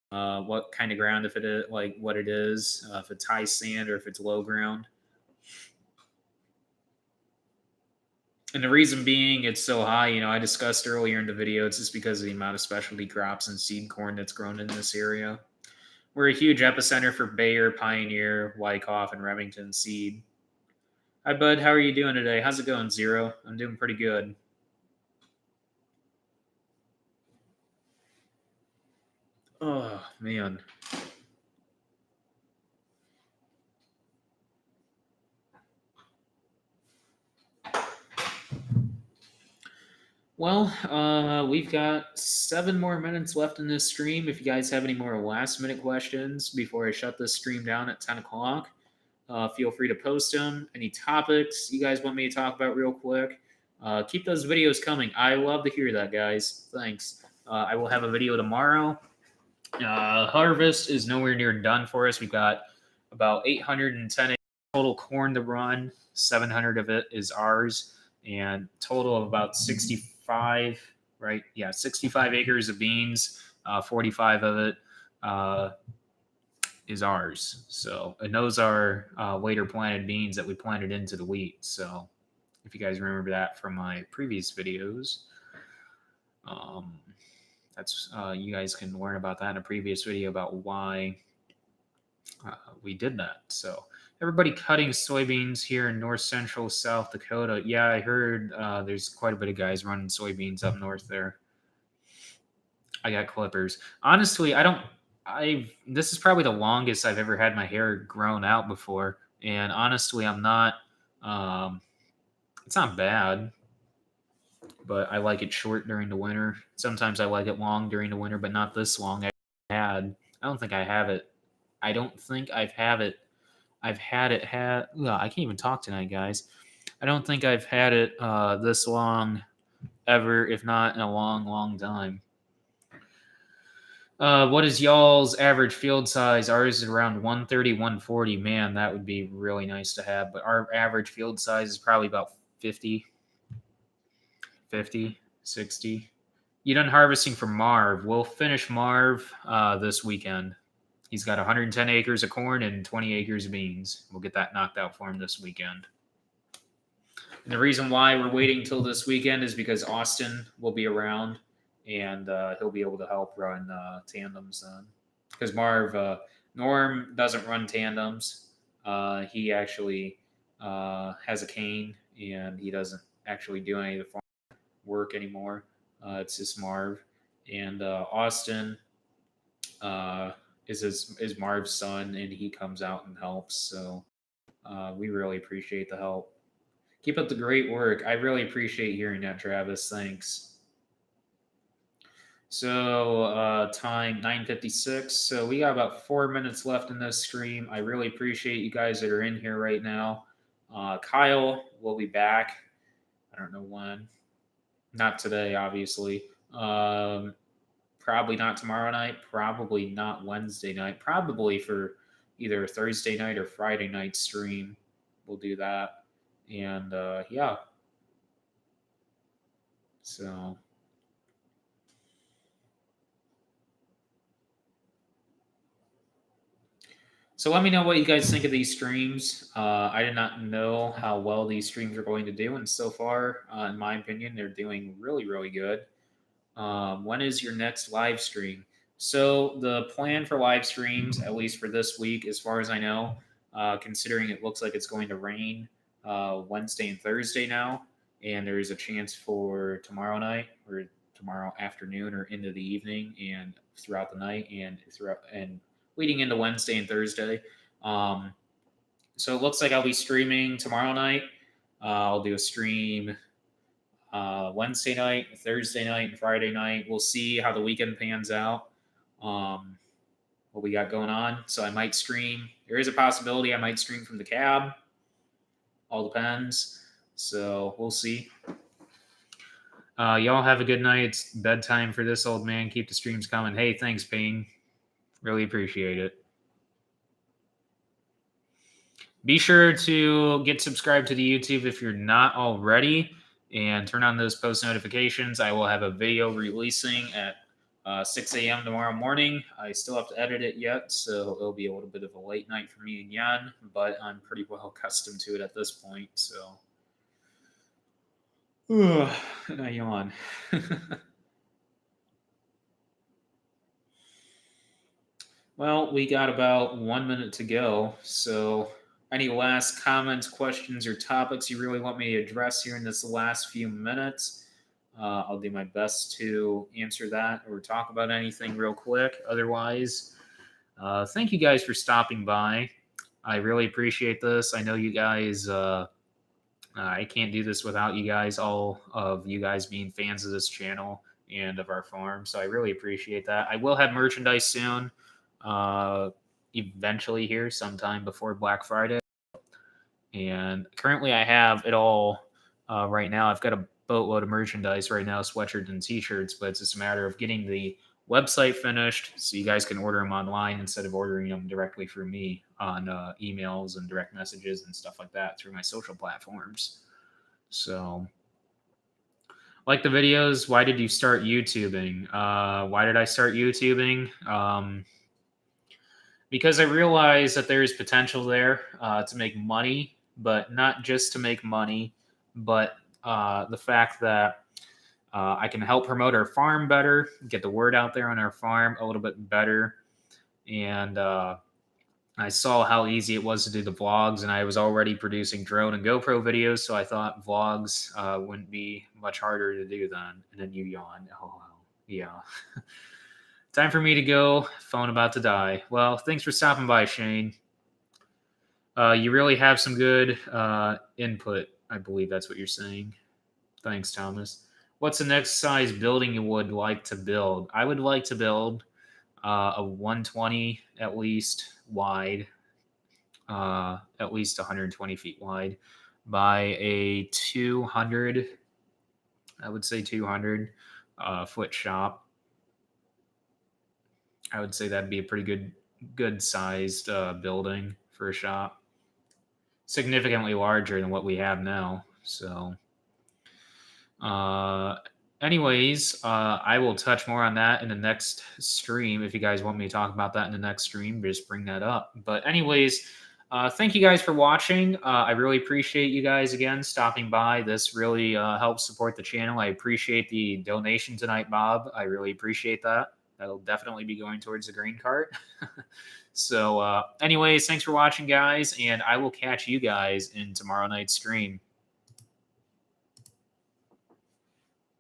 what kind of ground, if it is, like what it is, if it's high sand or if it's low ground. And the reason being it's so high, I discussed earlier in the video, it's just because of the amount of specialty crops and seed corn that's grown in this area. We're a huge epicenter for Bayer, Pioneer, Wyckoff, and Remington seed. Hi, bud. How are you doing today? How's it going, Zero? I'm doing pretty good. Oh, man. Well, we've got 7 more minutes left in this stream. If you guys have any more last-minute questions before I shut this stream down at 10 o'clock, feel free to post them. Any topics you guys want me to talk about real quick, keep those videos coming. I love to hear that, guys. Thanks. I will have a video tomorrow. Harvest is nowhere near done for us. We've got about 810 total corn to run. 700 of it is ours, and total of about 65, right? Yeah, 65 acres of beans. 45 of it is ours. So, and those are later planted beans that we planted into the wheat. So, if you guys remember that from my previous videos, that's you guys can learn about that in a previous video about why we did that. So, everybody cutting soybeans here in north central South Dakota. Yeah, I heard there's quite a bit of guys running soybeans up north there. I got clippers. Honestly, this is probably the longest I've ever had my hair grown out before. And honestly, I'm not, it's not bad, but I like it short during the winter. Sometimes I like it long during the winter, but not this long. I don't think I have it. I don't think I've had it. I can't even talk tonight, guys. I don't think I've had it this long ever, if not in a long, long time. What is y'all's average field size? Ours is around 130, 140. Man, that would be really nice to have. But our average field size is probably about 50, 60. You done harvesting for Marv? We'll finish Marv this weekend. He's got 110 acres of corn and 20 acres of beans. We'll get that knocked out for him this weekend. And the reason why we're waiting till this weekend is because Austin will be around and he'll be able to help run tandems then. Because Norm doesn't run tandems. He actually has a cane and he doesn't actually do any of the farm work anymore. It's just Marv. And Austin is Marv's son, and he comes out and helps. So we really appreciate the help. Keep up the great work. I really appreciate hearing that, Travis. Thanks. So time 9:56. So we got about 4 minutes left in this stream. I really appreciate you guys that are in here right now. Kyle will be back. I don't know when. Not today, obviously. Probably not tomorrow night. Probably not Wednesday night. Probably for either Thursday night or Friday night stream. We'll do that. And yeah. So. So let me know what you guys think of these streams. I did not know how well these streams are going to do, and so far, in my opinion, they're doing really, really good. When is your next live stream? So the plan for live streams, at least for this week, as far as I know, considering it looks like it's going to rain Wednesday and Thursday now, and there is a chance for tomorrow night or tomorrow afternoon or into the evening and throughout the night and leading into Wednesday and Thursday. So it looks like I'll be streaming tomorrow night. I'll do a stream Wednesday night, Thursday night, and Friday night. We'll see how the weekend pans out. What we got going on. So I might stream. There is a possibility I might stream from the cab. All depends. So we'll see. Y'all have a good night. It's bedtime for this old man. Keep the streams coming. Hey, thanks, Ping. Really appreciate it. Be sure to get subscribed to the YouTube if you're not already, and turn on those post notifications. I will have a video releasing at 6 a.m. tomorrow morning. I still have to edit it yet, so it'll be a little bit of a late night for me and Jan, but I'm pretty well accustomed to it at this point, so. And I yawn. Well, we got about 1 minute to go, so any last comments, questions, or topics you really want me to address here in this last few minutes? I'll do my best to answer that or talk about anything real quick. Otherwise, thank you guys for stopping by. I really appreciate this. I know you guys, I can't do this without you guys, all of you guys being fans of this channel and of our farm. So I really appreciate that. I will have merchandise soon, eventually here sometime before Black Friday. And currently I have it all right now. I've got a boatload of merchandise right now, sweatshirts and t-shirts, but it's just a matter of getting the website finished so you guys can order them online instead of ordering them directly through me on emails and direct messages and stuff like that through my social platforms. So, like the videos, why did you start YouTubing? Why did I start YouTubing? Because I realized that there's potential there to make money, but not just to make money, but the fact that I can help promote our farm better, get the word out there on our farm a little bit better. And I saw how easy it was to do the vlogs, and I was already producing drone and GoPro videos, so I thought vlogs wouldn't be much harder to do then. And then you yawn. Oh, yeah. Time for me to go. Phone about to die. Well, thanks for stopping by, Shane. You really have some good input. I believe that's what you're saying. Thanks, Thomas. What's the next size building you would like to build? I would like to build a 120 at least wide, at least 120 feet wide, by a 200, I would say 200 foot shop. I would say that'd be a pretty good sized building for a shop. Significantly larger than what we have now. So, anyways, I will touch more on that in the next stream. If you guys want me to talk about that in the next stream, just bring that up. But anyways, thank you guys for watching. I really appreciate you guys again stopping by. This really helps support the channel. I appreciate the donation tonight, Bob. I really appreciate that. That'll definitely be going towards the green cart. So anyways, thanks for watching, guys, and I will catch you guys in tomorrow night's stream.